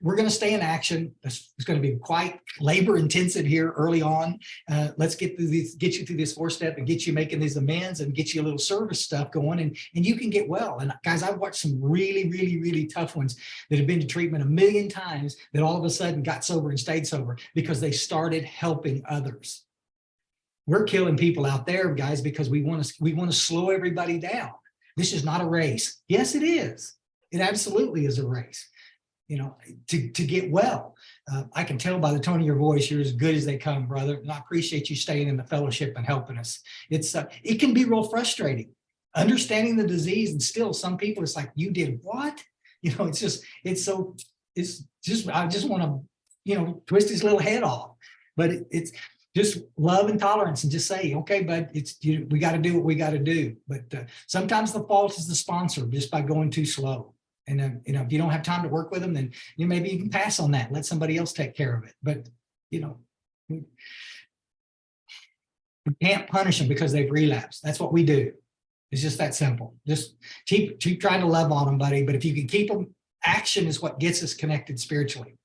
We're going to stay in action. It's going to be quite labor intensive here early on. Let's get you through this 4-step and get you making these amends and get you a little service stuff going and you can get well. And guys, I've watched some really, really, really tough ones that have been to treatment 1,000,000 times that all of a sudden got sober and stayed sober because they started helping others. We're killing people out there, guys, because we want to slow everybody down. This is not a race. Yes, it is. It absolutely is a race. To get well. I can tell by the tone of your voice, you're as good as they come, brother. And I appreciate you staying in the fellowship and helping us. It can be real frustrating understanding the disease. And still some people, it's like, you did what? I just want to, twist his little head off, but it's just love and tolerance and just say, okay, bud, we got to do what we got to do. But sometimes the fault is the sponsor just by going too slow. And if you don't have time to work with them, then maybe you can pass on that. Let somebody else take care of it. But we can't punish them because they've relapsed. That's what we do. It's just that simple. Just keep trying to love on them, buddy. But if you can keep them, action is what gets us connected spiritually.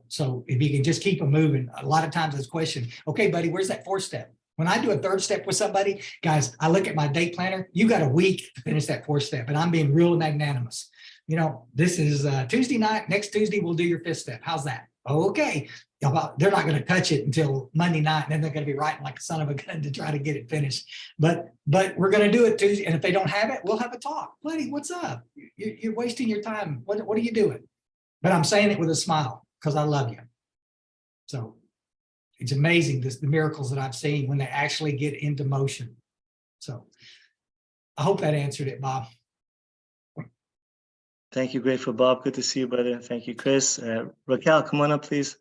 So if you can just keep them moving, a lot of times it's a question, okay, buddy, where's that 4-step? When I do a 3rd step with somebody, guys, I look at my day planner. You got a week to finish that 4th step, and I'm being real magnanimous. This is Tuesday night. Next Tuesday, we'll do your 5th step. How's that? Okay. They're not going to touch it until Monday night, and then they're going to be writing like a son of a gun to try to get it finished. But we're going to do it Tuesday, and if they don't have it, we'll have a talk. Buddy, what's up? You're wasting your time. What are you doing? But I'm saying it with a smile because I love you. So. It's amazing the miracles that I've seen when they actually get into motion. So I hope that answered it, Bob. Thank you, Grateful Bob. Good to see you, brother. Thank you, Chris. Raquel, come on up, please.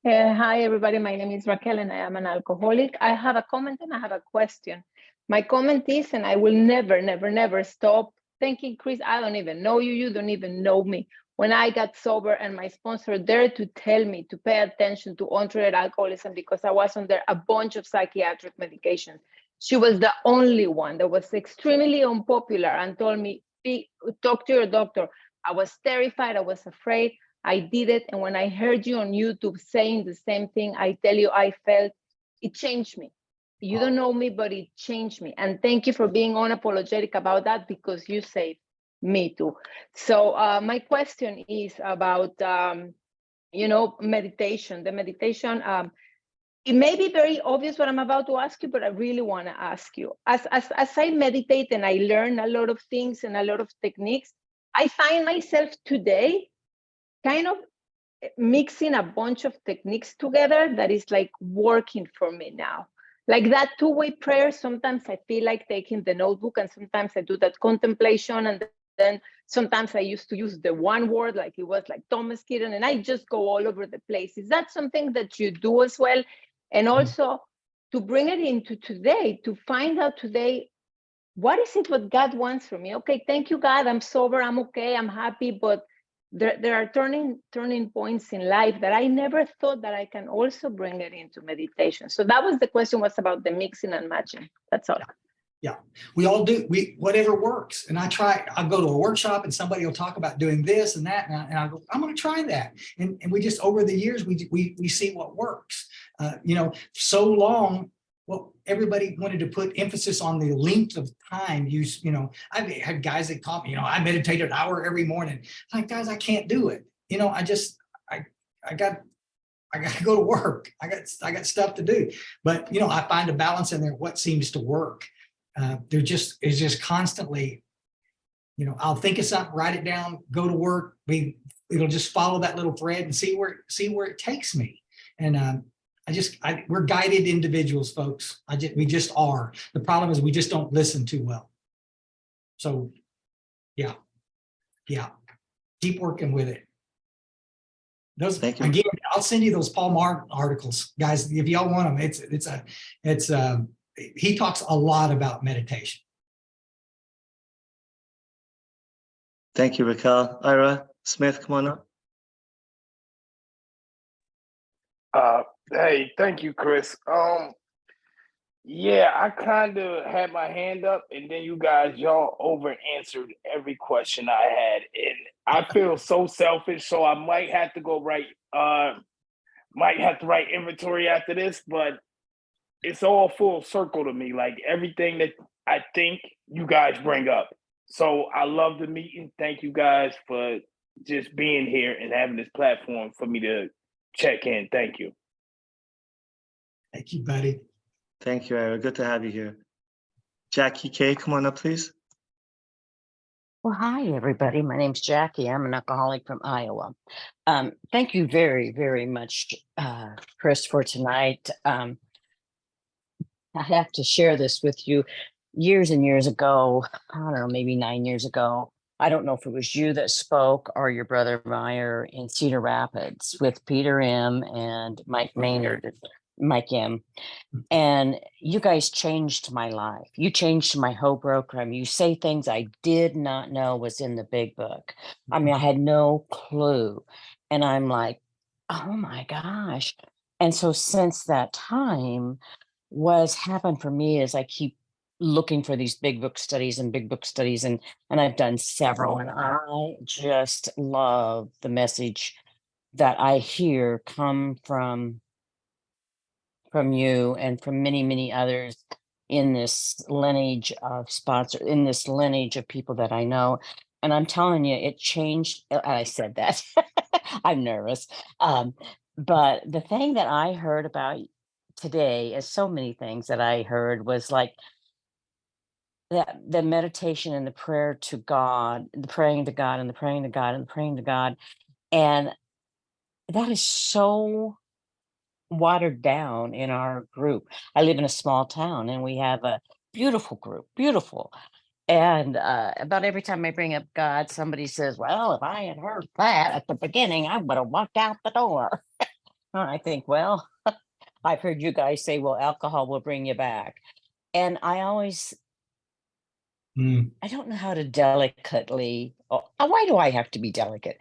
Hi, everybody. My name is Raquel, and I am an alcoholic. I have a comment and I have a question. My comment is, and I will never, never, never stop thanking Chris. I don't even know you. You don't even know me. when I got sober, and my sponsor there to tell me to pay attention to untrated alcoholism because I was under a bunch of psychiatric medications. She was the only one that was extremely unpopular and told me, talk to your doctor. I was terrified. I was afraid. I did it. And when I heard you on YouTube saying the same thing, I tell you, I felt it changed me. You don't know me, but it changed me. And thank you for being unapologetic about that, because you saved me too. So my question is about, meditation. The meditation, it may be very obvious what I'm about to ask you, but I really want to ask you. As I meditate and I learn a lot of things and a lot of techniques, I find myself today kind of mixing a bunch of techniques together that is like working for me now. Like that two-way prayer, sometimes I feel like taking the notebook, and sometimes I do that contemplation, and then sometimes I used to use the one word, like it was like Thomas Keaton, and I just go all over the place. Is that something that you do as well? And also to bring it into today, to find out today, what is it what God wants from me? Okay, thank you, God, I'm sober, I'm okay, I'm happy, but there are turning points in life that I never thought that I can also bring it into meditation. So that was the question, was about the mixing and matching. That's all. Yeah, we all do. Whatever works. And I'll go to a workshop and somebody will talk about doing this and that. And I go, I'm going to try that. And we just, over the years, we see what works. So long, well, everybody wanted to put emphasis on the length of time I've had guys that call me, I meditate an hour every morning. I'm like, guys, I can't do it. I got to go to work. I got stuff to do. But, I find a balance in there, what seems to work. There just is just constantly, I'll think of something, write it down, go to work. It'll just follow that little thread and see where it takes me. And we're guided individuals, folks. We just are. The problem is we just don't listen too well. So, yeah, keep working with it. Thank you. Again, I'll send you those Paul Mark articles, guys, if y'all want them. He talks a lot about meditation. Thank you, Raquel. Ira Smith, come on up. Hey, thank you, Chris. Yeah, I kind of had my hand up, and then y'all over answered every question I had, and I feel so selfish. So I might have to go might have to write inventory after this, but it's all full circle to me. Like everything that I think you guys bring up. So I love the meeting. Thank you guys for just being here and having this platform for me to check in. Thank you. Thank you, buddy. Thank you, Ira. Good to have you here. Jackie K, come on up, please. Well, hi, everybody. My name's Jackie. I'm an alcoholic from Iowa. Thank you very, very much, Chris, for tonight. I have to share this with you. Years and years ago, I don't know, maybe 9 years ago, I don't know if it was you that spoke or your brother Meyer in Cedar Rapids with Peter M. and Mike Maynard, Mike M. And you guys changed my life. You changed my whole program. You say things I did not know was in the big book. I mean, I had no clue. And I'm like, oh my gosh. And so since that time, what's happened for me is I keep looking for these big book studies, and I've done several, and I just love the message that I hear come from you and from many, many others in this lineage of in this lineage of people that I know. And I'm telling you, it changed. I said that. I'm nervous. But the thing that I heard about today is so many things that I heard was like that the meditation and the prayer to God, the praying to God and the praying to God and the praying to God. And that is so watered down in our group. I live in a small town and we have a beautiful group, beautiful. And about every time I bring up God, somebody says, well, if I had heard that at the beginning, I would have walked out the door. And I think, well, I've heard you guys say, well, alcohol will bring you back. And I always Mm, I don't know how to delicately, why do I have to be delicate?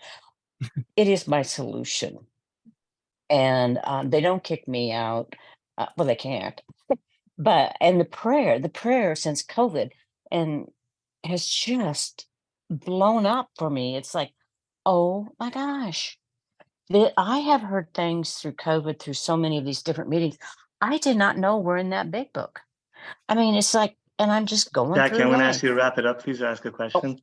It is my solution. And they don't kick me out. Well, they can't. But and the prayer since COVID and has just blown up for me. It's like, oh my gosh. I have heard things through COVID, through so many of these different meetings. I did not know were in that big book. I mean, it's like, and I'm just going Jackie, through I'm going to life. ask you to wrap it up, please, or ask a question.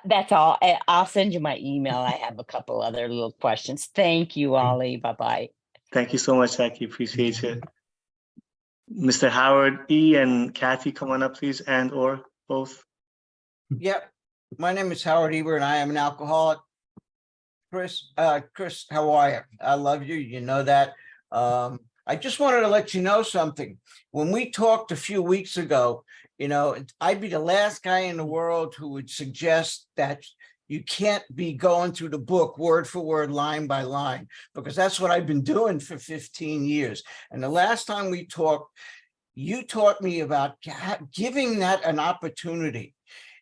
That's all. I'll send you my email. I have a couple other little questions. Thank you, Ollie. Bye-bye. Thank you so much, Jackie. Appreciate you. Mr. Howard E. and Kathy, come on up, please, and or both. Yep. My name is Howard Eber and I am an alcoholic. Chris, how are you? I love you. You know that. I just wanted to let you know something. When we talked a few weeks ago, you know, I'd be the last guy in the world who would suggest that you can't be going through the book word for word, line by line, because that's what I've been doing for 15 years. And the last time we talked, you taught me about giving that an opportunity.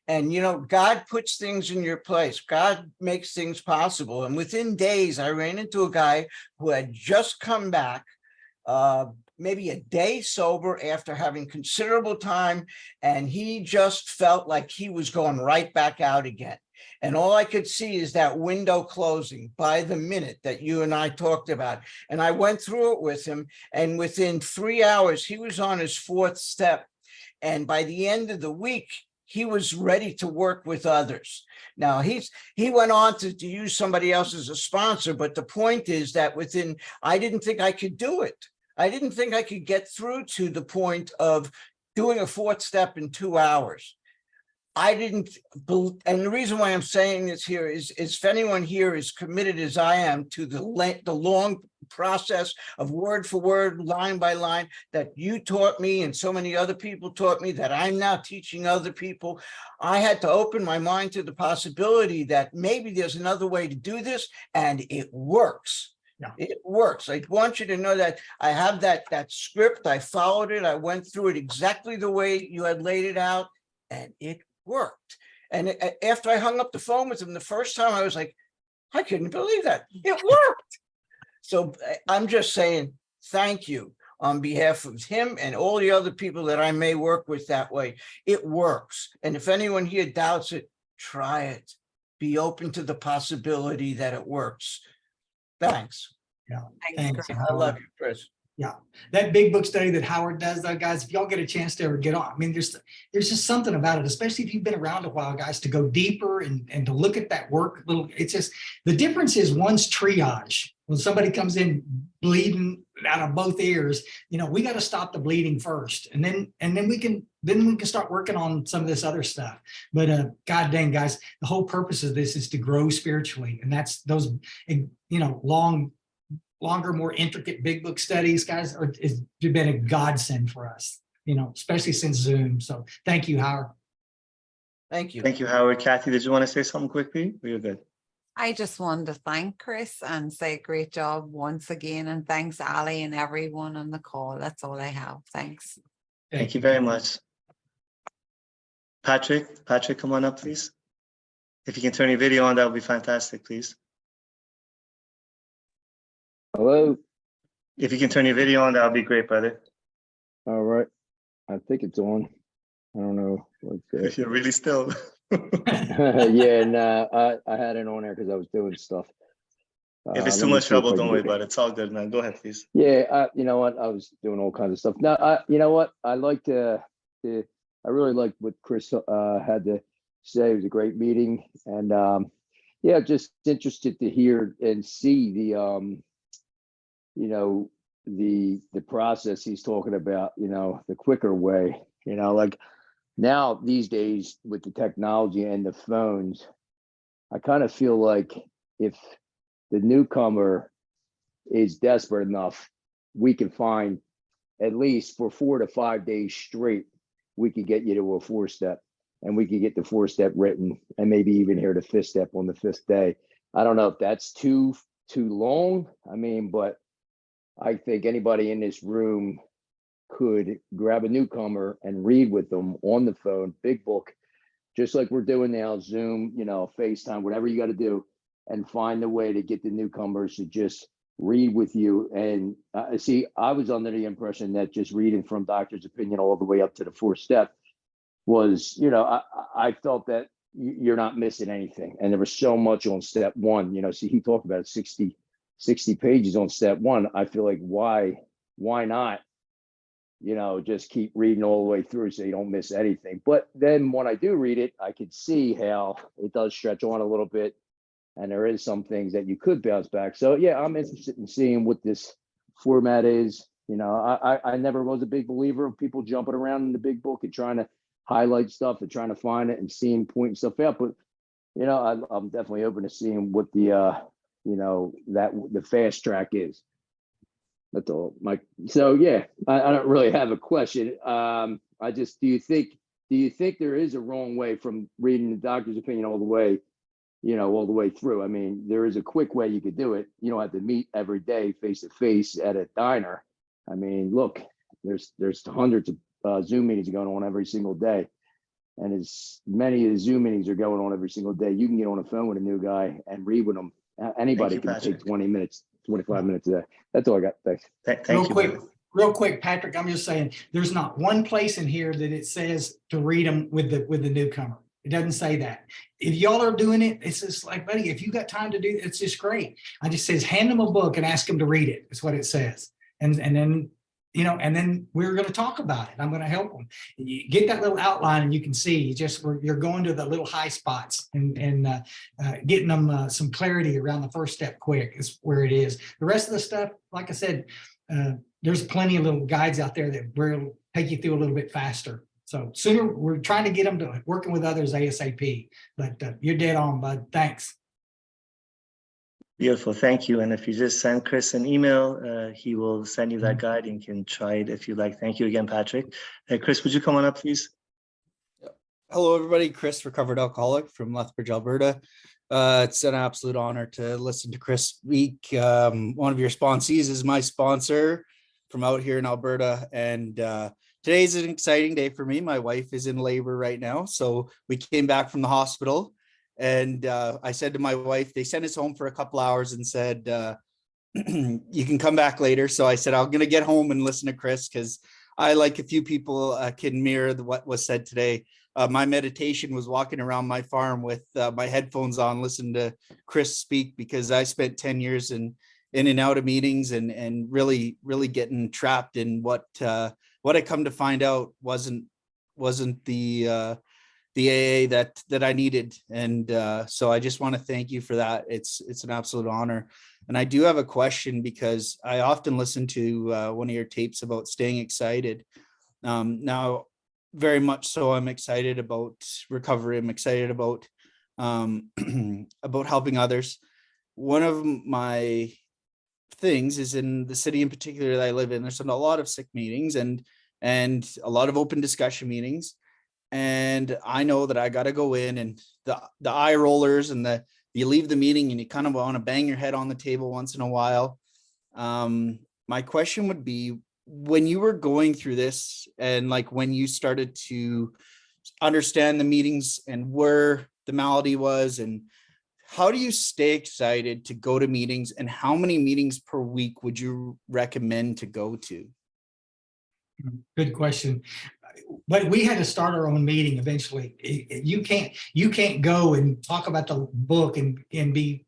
And, you know, God puts things in your place. God makes things possible. And within days, I ran into a guy who had just come back, maybe a day sober after having considerable time. And he just felt like he was going right back out again. And all I could see is that window closing by the minute that you and I talked about. And I went through it with him. And within 3 hours, he was on his 4th step. And by the end of the week, he was ready to work with others. Now he went on to use somebody else as a sponsor, but the point is that I didn't think I could do it. I didn't think I could get through to the point of doing a 4th step in 2 hours. I didn't, and the reason why I'm saying this here is if anyone here is committed as I am to the long process of word for word, line by line, that you taught me and so many other people taught me, that I'm now teaching other people, I had to open my mind to the possibility that maybe there's another way to do this, and it works. Yeah. It works. I want you to know that I have that script. I followed it. I went through it exactly the way you had laid it out, and it worked. And after I hung up the phone with him the first time, I was like, I couldn't believe that. It worked. So I'm just saying thank you on behalf of him and all the other people that I may work with that way. It works. And if anyone here doubts it, try it. Be open to the possibility that it works. Thanks. yeah. Thanks, Thanks. I love you, Chris. Yeah, that big book study that Howard does, though, guys, if y'all get a chance to ever get on, I mean, there's just something about it, especially if you've been around a while, guys, to go deeper and to look at that work a little. It's just, the difference is one's triage. When somebody comes in bleeding out of both ears, you know, we got to stop the bleeding first, and then we can start working on some of this other stuff. But God dang, guys, the whole purpose of this is to grow spiritually, and that's those, you know, longer, more intricate big book studies, guys, has been a godsend for us, you know, especially since Zoom. So thank you, Howard. Thank you. Thank you, Howard. Kathy, did you want to say something quickly? You're good. I just wanted to thank Chris and say great job once again. And thanks, Ali, and everyone on the call. That's all I have. Thanks. Thank you very much. Patrick, come on up, please. If you can turn your video on, that would be fantastic, please. Hello. If you can turn your video on, that would be great, brother. All right. I think it's on. I don't know. If you're really still. Yeah, no, I had it on there because I was doing stuff. If it's Let too me much see if trouble, I don't can worry get- about it. It's all good, man. Go ahead, please. Yeah, you know what? I was doing all kinds of stuff. Now, you know what? I really liked what Chris had to say. It was a great meeting, and yeah, just interested to hear and see the you know, the process he's talking about, you know, the quicker way, you know, like now these days with the technology and the phones, I kind of feel like if the newcomer is desperate enough, we can find at least for 4 to 5 days straight, we could get you to a 4-step, and we could get the 4-step written and maybe even hear the 5th step on the 5th day. I don't know if that's too long. I mean, but I think anybody in this room could grab a newcomer and read with them on the phone, big book, just like we're doing now, Zoom, FaceTime, whatever you got to do, and find a way to get the newcomers to just read with you. And see, I was under the impression that just reading from doctor's opinion all the way up to the 4th step was, I felt that you're not missing anything. And there was so much on step 1, see, he talked about 60 pages on step 1. I feel like why not, just keep reading all the way through so you don't miss anything. But then when I do read it, I could see how it does stretch on a little bit. And there is some things that you could bounce back. So yeah, I'm interested in seeing what this format is. I never was a big believer of people jumping around in the big book and trying to highlight stuff and trying to find it and seeing, pointing stuff out. But, I'm definitely open to seeing what the, the fast track is. That's all, Mike. So yeah, I don't really have a question. I just, do you think there is a wrong way from reading the doctor's opinion all the way, all the way through? I mean, there is a quick way you could do it. You don't have to meet every day face to face at a diner. I mean, look, there's hundreds of Zoom meetings going on every single day. And as many of the Zoom meetings are going on every single day, you can get on the phone with a new guy and read with them. Anybody you, can Patrick. take 20 minutes, 25 minutes a day. That's all I got. Thanks. Thank you. Real quick, Patrick, I'm just saying, there's not one place in here that it says to read them with the newcomer. It doesn't say that. If y'all are doing it, it's just like, buddy, if you got time to do it, it's just great. I just says, hand them a book and ask them to read it. That's what it says. And then, and then we're going to talk about it. I'm going to help them. You get that little outline and you can see you're going to the little high spots and getting them some clarity around the 1st step quick is where it is. The rest of the stuff, like I said, there's plenty of little guides out there that will take you through a little bit faster. So sooner, we're trying to get them to working with others ASAP, but you're dead on, bud. Thanks. Beautiful, thank you. And if you just send Chris an email, he will send you that guide. You can try it if you like. Thank you again, Patrick. Chris, would you come on up, please? Hello, everybody. Chris, recovered alcoholic from Lethbridge, Alberta. It's an absolute honor to listen to Chris speak. One of your sponsees is my sponsor from out here in Alberta. And today's an exciting day for me. My wife is in labor right now. So we came back from the hospital. And I said to my wife, they sent us home for a couple hours and said, you can come back later. So I said, I'm going to get home and listen to Chris because I, like a few people, can mirror what was said today. My meditation was walking around my farm with my headphones on, listening to Chris speak, because I spent 10 years in and out of meetings and really getting trapped in what I come to find out wasn't the AA that I needed. And so I just want to thank you for that. It's an absolute honor. And I do have a question, because I often listen to one of your tapes about staying excited. Now, very much so, I'm excited about recovery. I'm excited about helping others. One of my things is, in the city in particular that I live in, there's a lot of sick meetings and a lot of open discussion meetings. And I know that I got to go in, and the eye rollers and you leave the meeting and you kind of want to bang your head on the table once in a while. My question would be, when you were going through this, and like when you started to understand the meetings and where the malady was, and how do you stay excited to go to meetings, and how many meetings per week would you recommend to go to? Good question. But we had to start our own meeting eventually. You can't go and talk about the book and be,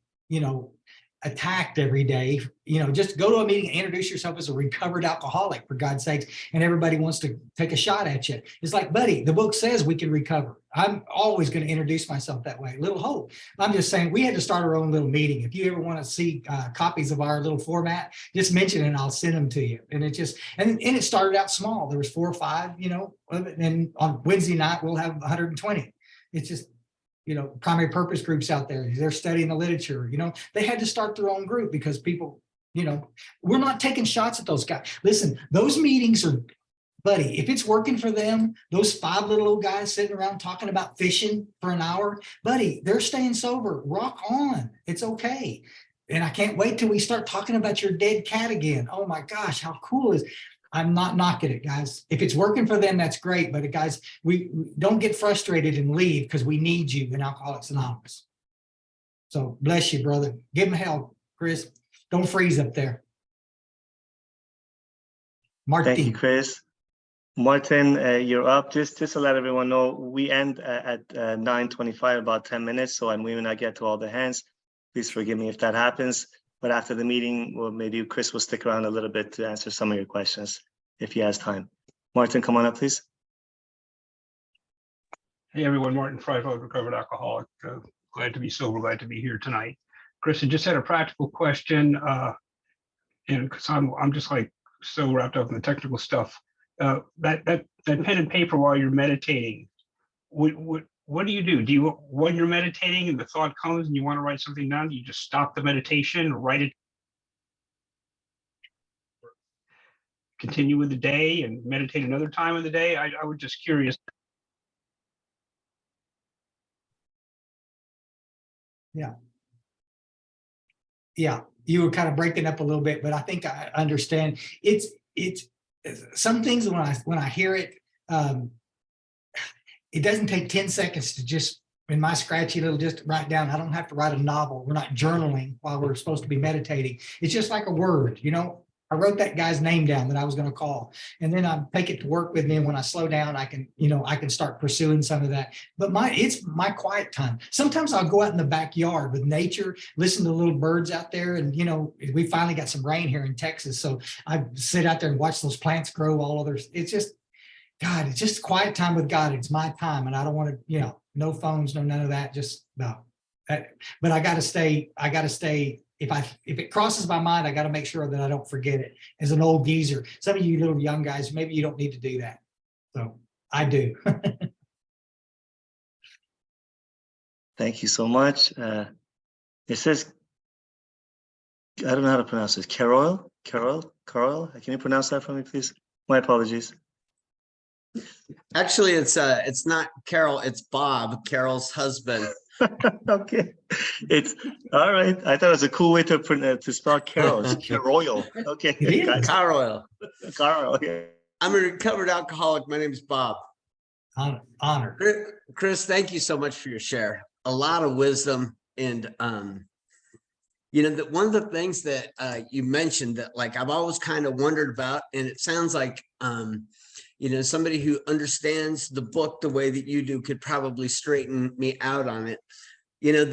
attacked every day. Just go to a meeting and introduce yourself as a recovered alcoholic, for God's sakes, and everybody wants to take a shot at you. It's like, buddy, the book says we can recover. I'm always going to introduce myself that way. Little hope. I'm just saying, we had to start our own little meeting. If you ever want to see copies of our little format, just mention it and I'll send them to you. And it just, and it started out small. There was 4 or 5, and on Wednesday night, we'll have 120. It's just, primary purpose groups out there. They're studying the literature. They had to start their own group because people, we're not taking shots at those guys. Listen, those meetings are, buddy, if it's working for them, those 5 little old guys sitting around talking about fishing for an hour, buddy, they're staying sober. Rock on. It's okay. And I can't wait till we start talking about your dead cat again. Oh my gosh, how cool is I'm not knocking it, guys. If it's working for them, that's great. But guys, we don't get frustrated and leave because we need you in Alcoholics Anonymous. So bless you, brother. Give them hell, Chris. Don't freeze up there. Martin. Thank you, Chris. Martin, you're up. Just to let everyone know, we end at 9:25, about 10 minutes. So we may not get to all the hands. Please forgive me if that happens. But after the meeting, well, maybe Chris will stick around a little bit to answer some of your questions if he has time. Martin, come on up, please. Hey everyone, Martin Freifeld, recovered alcoholic. Glad to be sober, glad to be here tonight. Chris, I just had a practical question, and because I'm just like so wrapped up in the technical stuff. That pen and paper while you're meditating, what do you do? Do you, when you're meditating and the thought comes and you want to write something down, do you just stop the meditation, write it, continue with the day and meditate another time of the day? I was just curious. Yeah, you were kind of breaking up a little bit, but I think I understand. It's some things when I hear it, it doesn't take 10 seconds to just, in my scratchy little, just write down. I don't have to write a novel. We're not journaling while we're supposed to be meditating. It's just like a word, you know. I wrote that guy's name down that I was going to call, and then I take it to work with me. And when I slow down, I can, you know, I can start pursuing some of that. But it's my quiet time. Sometimes I'll go out in the backyard with nature, listen to the little birds out there. And, you know, we finally got some rain here in Texas. So I sit out there and watch those plants grow all over. It's just, God, it's just quiet time with God. It's my time. And I don't want to, you know, no phones, no, none of that. Just no. But I got to stay. If it crosses my mind, I got to make sure that I don't forget it. As an old geezer, some of you little young guys, maybe you don't need to do that. So I do. Thank you so much. It says, I don't know how to pronounce this. Carol. Can you pronounce that for me, please? My apologies. Actually, it's not Carol, it's Bob, Carol's husband. Okay, it's all right. I thought it was a cool way to spell Carol. It's Carol. Okay, guys. Carol. Carol. Yeah. I'm a recovered alcoholic. My name is Bob. Honor. Chris, thank you so much for your share. A lot of wisdom, and you know, that one of the things that you mentioned that like I've always kind of wondered about, and it sounds like you know, somebody who understands the book the way that you do could probably straighten me out on it. You know,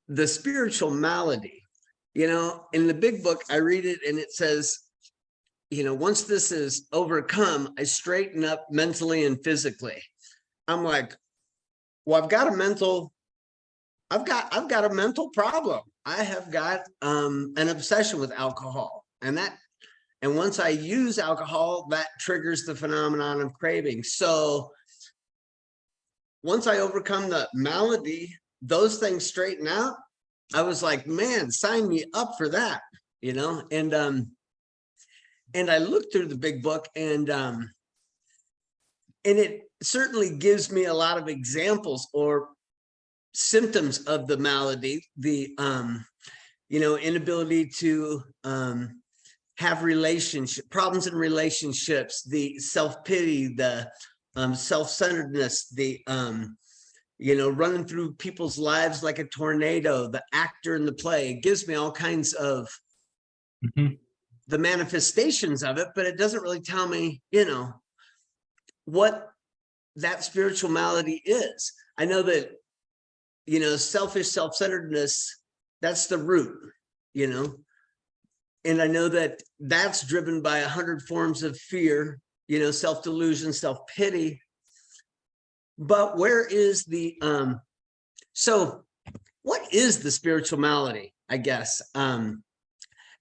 the spiritual malady, you know, in the big book, I read it and it says, you know, once this is overcome, I straighten up mentally and physically. I'm like, well, I've got a mental problem. I have got an obsession with alcohol, and once I use alcohol, that triggers the phenomenon of craving. So once I overcome the malady, those things straighten out. I was like, man, sign me up for that, you know? And I looked through the big book, and it certainly gives me a lot of examples or symptoms of the malady, the you know, inability to have problems in relationships, the self-pity, the self-centeredness, the you know, running through people's lives like a tornado, the actor in the play. It gives me all kinds of the manifestations of it, but it doesn't really tell me, you know, what that spiritual malady is. I know that, you know, selfish self-centeredness, that's the root, you know. And I know that that's driven by 100 forms of fear, you know, self-delusion, self-pity. But where is the, so what is the spiritual malady, I guess? And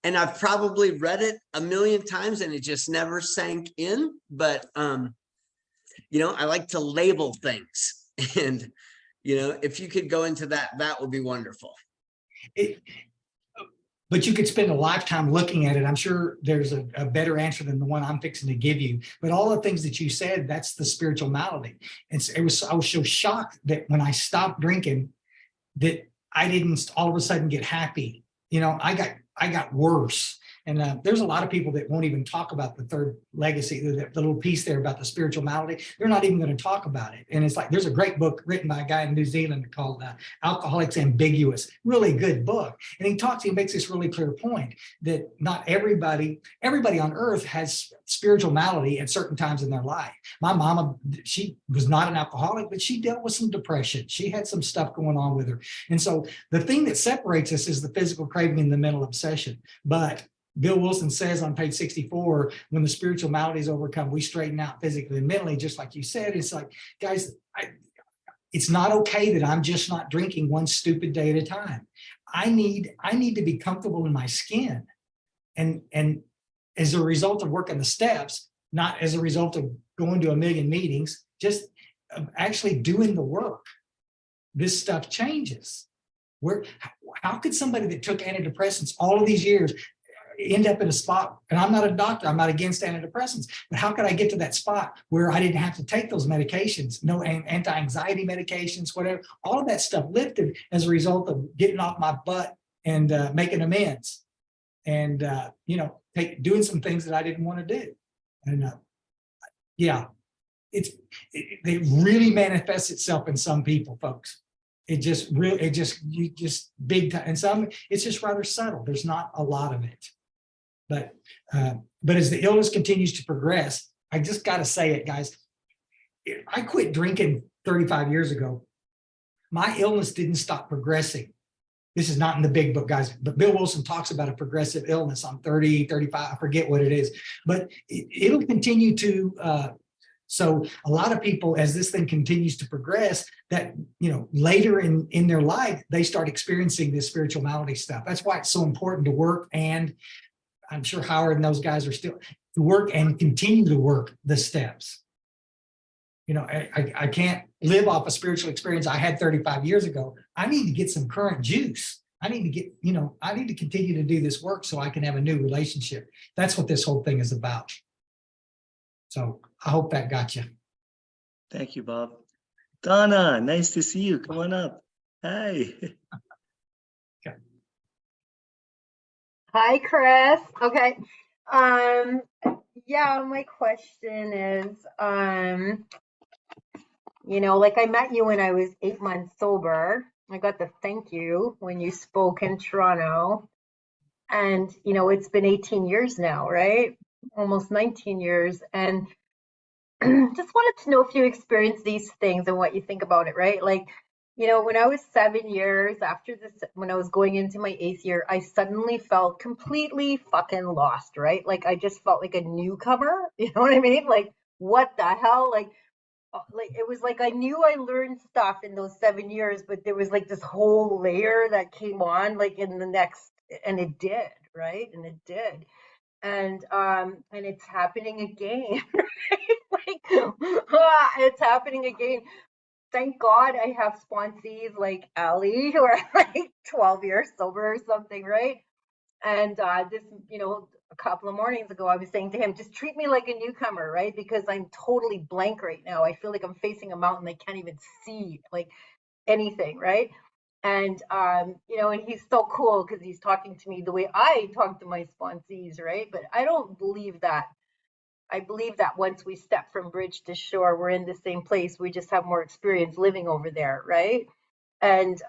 I've probably read it a million times and it just never sank in. But, you know, I like to label things. And, you know, if you could go into that, that would be wonderful. But you could spend a lifetime looking at it. I'm sure there's a better answer than the one I'm fixing to give you. But all the things that you said, that's the spiritual malady. And I was so shocked that when I stopped drinking, that I didn't all of a sudden get happy. You know, I got worse. And there's a lot of people that won't even talk about the third legacy, the little piece there about the spiritual malady. They're not even going to talk about it. And it's like, there's a great book written by a guy in New Zealand called Alcoholics Ambiguous, really good book. And he makes this really clear point that not everybody on earth has spiritual malady at certain times in their life. My mama, she was not an alcoholic, but she dealt with some depression. She had some stuff going on with her. And so the thing that separates us is the physical craving and the mental obsession. But Bill Wilson says on page 64, when the spiritual malady is overcome, we straighten out physically and mentally, just like you said. It's like, guys, it's not okay that I'm just not drinking one stupid day at a time. I need to be comfortable in my skin. And as a result of working the steps, not as a result of going to a million meetings, just actually doing the work, this stuff changes. How could somebody that took antidepressants all of these years end up in a spot, and I'm not a doctor, I'm not against antidepressants, but how could I get to that spot where I didn't have to take those medications, no anti-anxiety medications, whatever, all of that stuff lifted as a result of getting off my butt and making amends and, doing some things that I didn't want to do. And yeah, it really manifests itself in some people, folks. You just big time, and some it's just rather subtle. There's not a lot of it, but as the illness continues to progress, I just got to say it, guys. I quit drinking 35 years ago. My illness didn't stop progressing. This is not in the big book, guys, but Bill Wilson talks about a progressive illness on 30, 35, I forget what it is, but it'll continue to. So a lot of people, as this thing continues to progress, that, later in their life, they start experiencing this spiritual malady stuff. That's why it's so important to work. And I'm sure Howard and those guys are still to work and continue to work the steps. I can't live off a spiritual experience I had 35 years ago. I need to get some current juice. I need to get, I need to continue to do this work so I can have a new relationship. That's what this whole thing is about. So I hope that got you. Thank you, Bob. Donna, nice to see you. Come on up. Hi. Okay. Hi, Chris. Okay. Yeah, my question is, like I met you when I was 8 months sober. I got the thank you when you spoke in Toronto. And, it's been 18 years now, right? Almost 19 years. And just wanted to know if you experienced these things and what you think about it, right? Like, when I was 7 years after this, when I was going into my 8th year, I suddenly felt completely fucking lost, right? Like, I just felt like a newcomer, you know what I mean? Like, what the hell? Like it was like I knew I learned stuff in those 7 years, but there was like this whole layer that came on like in the next, and it did, right? And it did. And it's happening again, right? Like, it's happening again. Thank God I have sponsees like Ali who are like 12 years sober or something, right? And this, a couple of mornings ago, I was saying to him, just treat me like a newcomer, right? Because I'm totally blank right now. I feel like I'm facing a mountain. I can't even see like anything, right? And, and he's so cool because he's talking to me the way I talk to my sponsees, right? But I don't believe that. I believe that once we step from bridge to shore, we're in the same place. We just have more experience living over there, right? And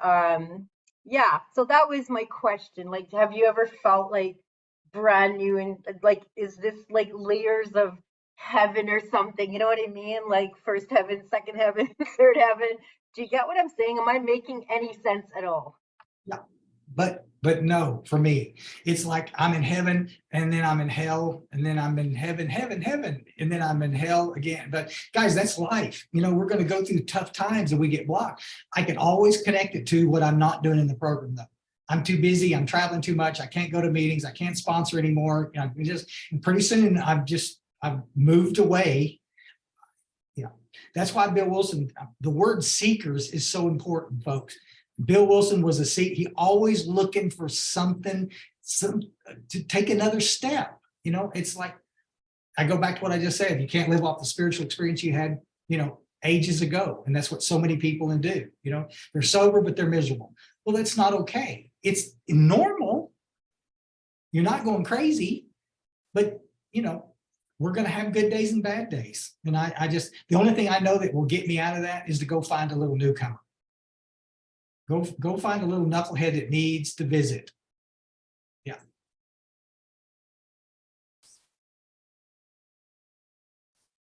yeah, so that was my question. Like, have you ever felt like brand new and like, is this like layers of heaven or something? You know what I mean? Like first heaven, second heaven, third heaven. Do you get what I'm saying? Am I making any sense at all? Yeah, but no, for me, it's like I'm in heaven and then I'm in hell and then I'm in heaven, and then I'm in hell again. But guys, that's life. We're going to go through tough times and we get blocked. I can always connect it to what I'm not doing in the program though. I'm too busy. I'm traveling too much. I can't go to meetings. I can't sponsor anymore. And pretty soon I've moved away. Yeah, that's why Bill Wilson, the word seekers is so important, folks. Bill Wilson was a seeker. He always looking for something, to take another step. It's like, I go back to what I just said. You can't live off the spiritual experience you had, ages ago. And that's what so many people do. They're sober, but they're miserable. Well, that's not okay. It's normal. You're not going crazy, but we're going to have good days and bad days. And I just, the only thing I know that will get me out of that is to go find a little newcomer. Go find a little knucklehead that needs to visit. Yeah.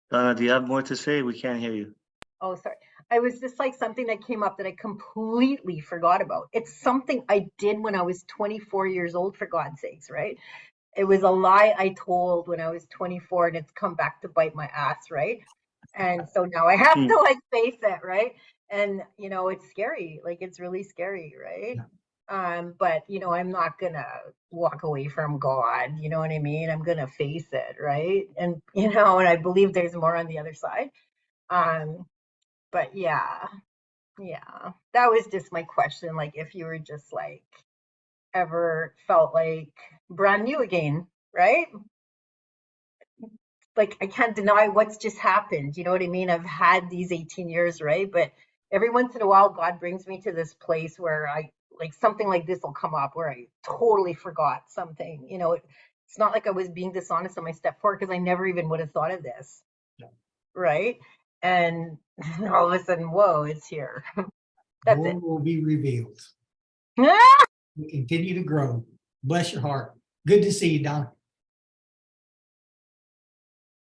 Donna, do you have more to say? We can't hear you. Oh, sorry. I was just like something that came up that I completely forgot about. It's something I did when I was 24 years old, for God's sakes, right? It was a lie I told when I was 24, and it's come back to bite my ass, right? And so now I have to like face it, right? And it's scary. Like, it's really scary, right? But I'm not gonna walk away from God. You know what I mean? I'm gonna face it, right? And and I believe there's more on the other side. But yeah, that was just my question. Like, if you were just like ever felt like brand new again, right? Like, I can't deny what's just happened. You know what I mean? I've had these 18 years, right? But every once in a while, God brings me to this place where I like something like this will come up where I totally forgot something. It's not like I was being dishonest on my step forward, because I never even would have thought of this. Yeah. Right. And all of a sudden, whoa, it's here. That's More it. will be revealed. We continue to grow. Bless your heart. Good to see you, Don.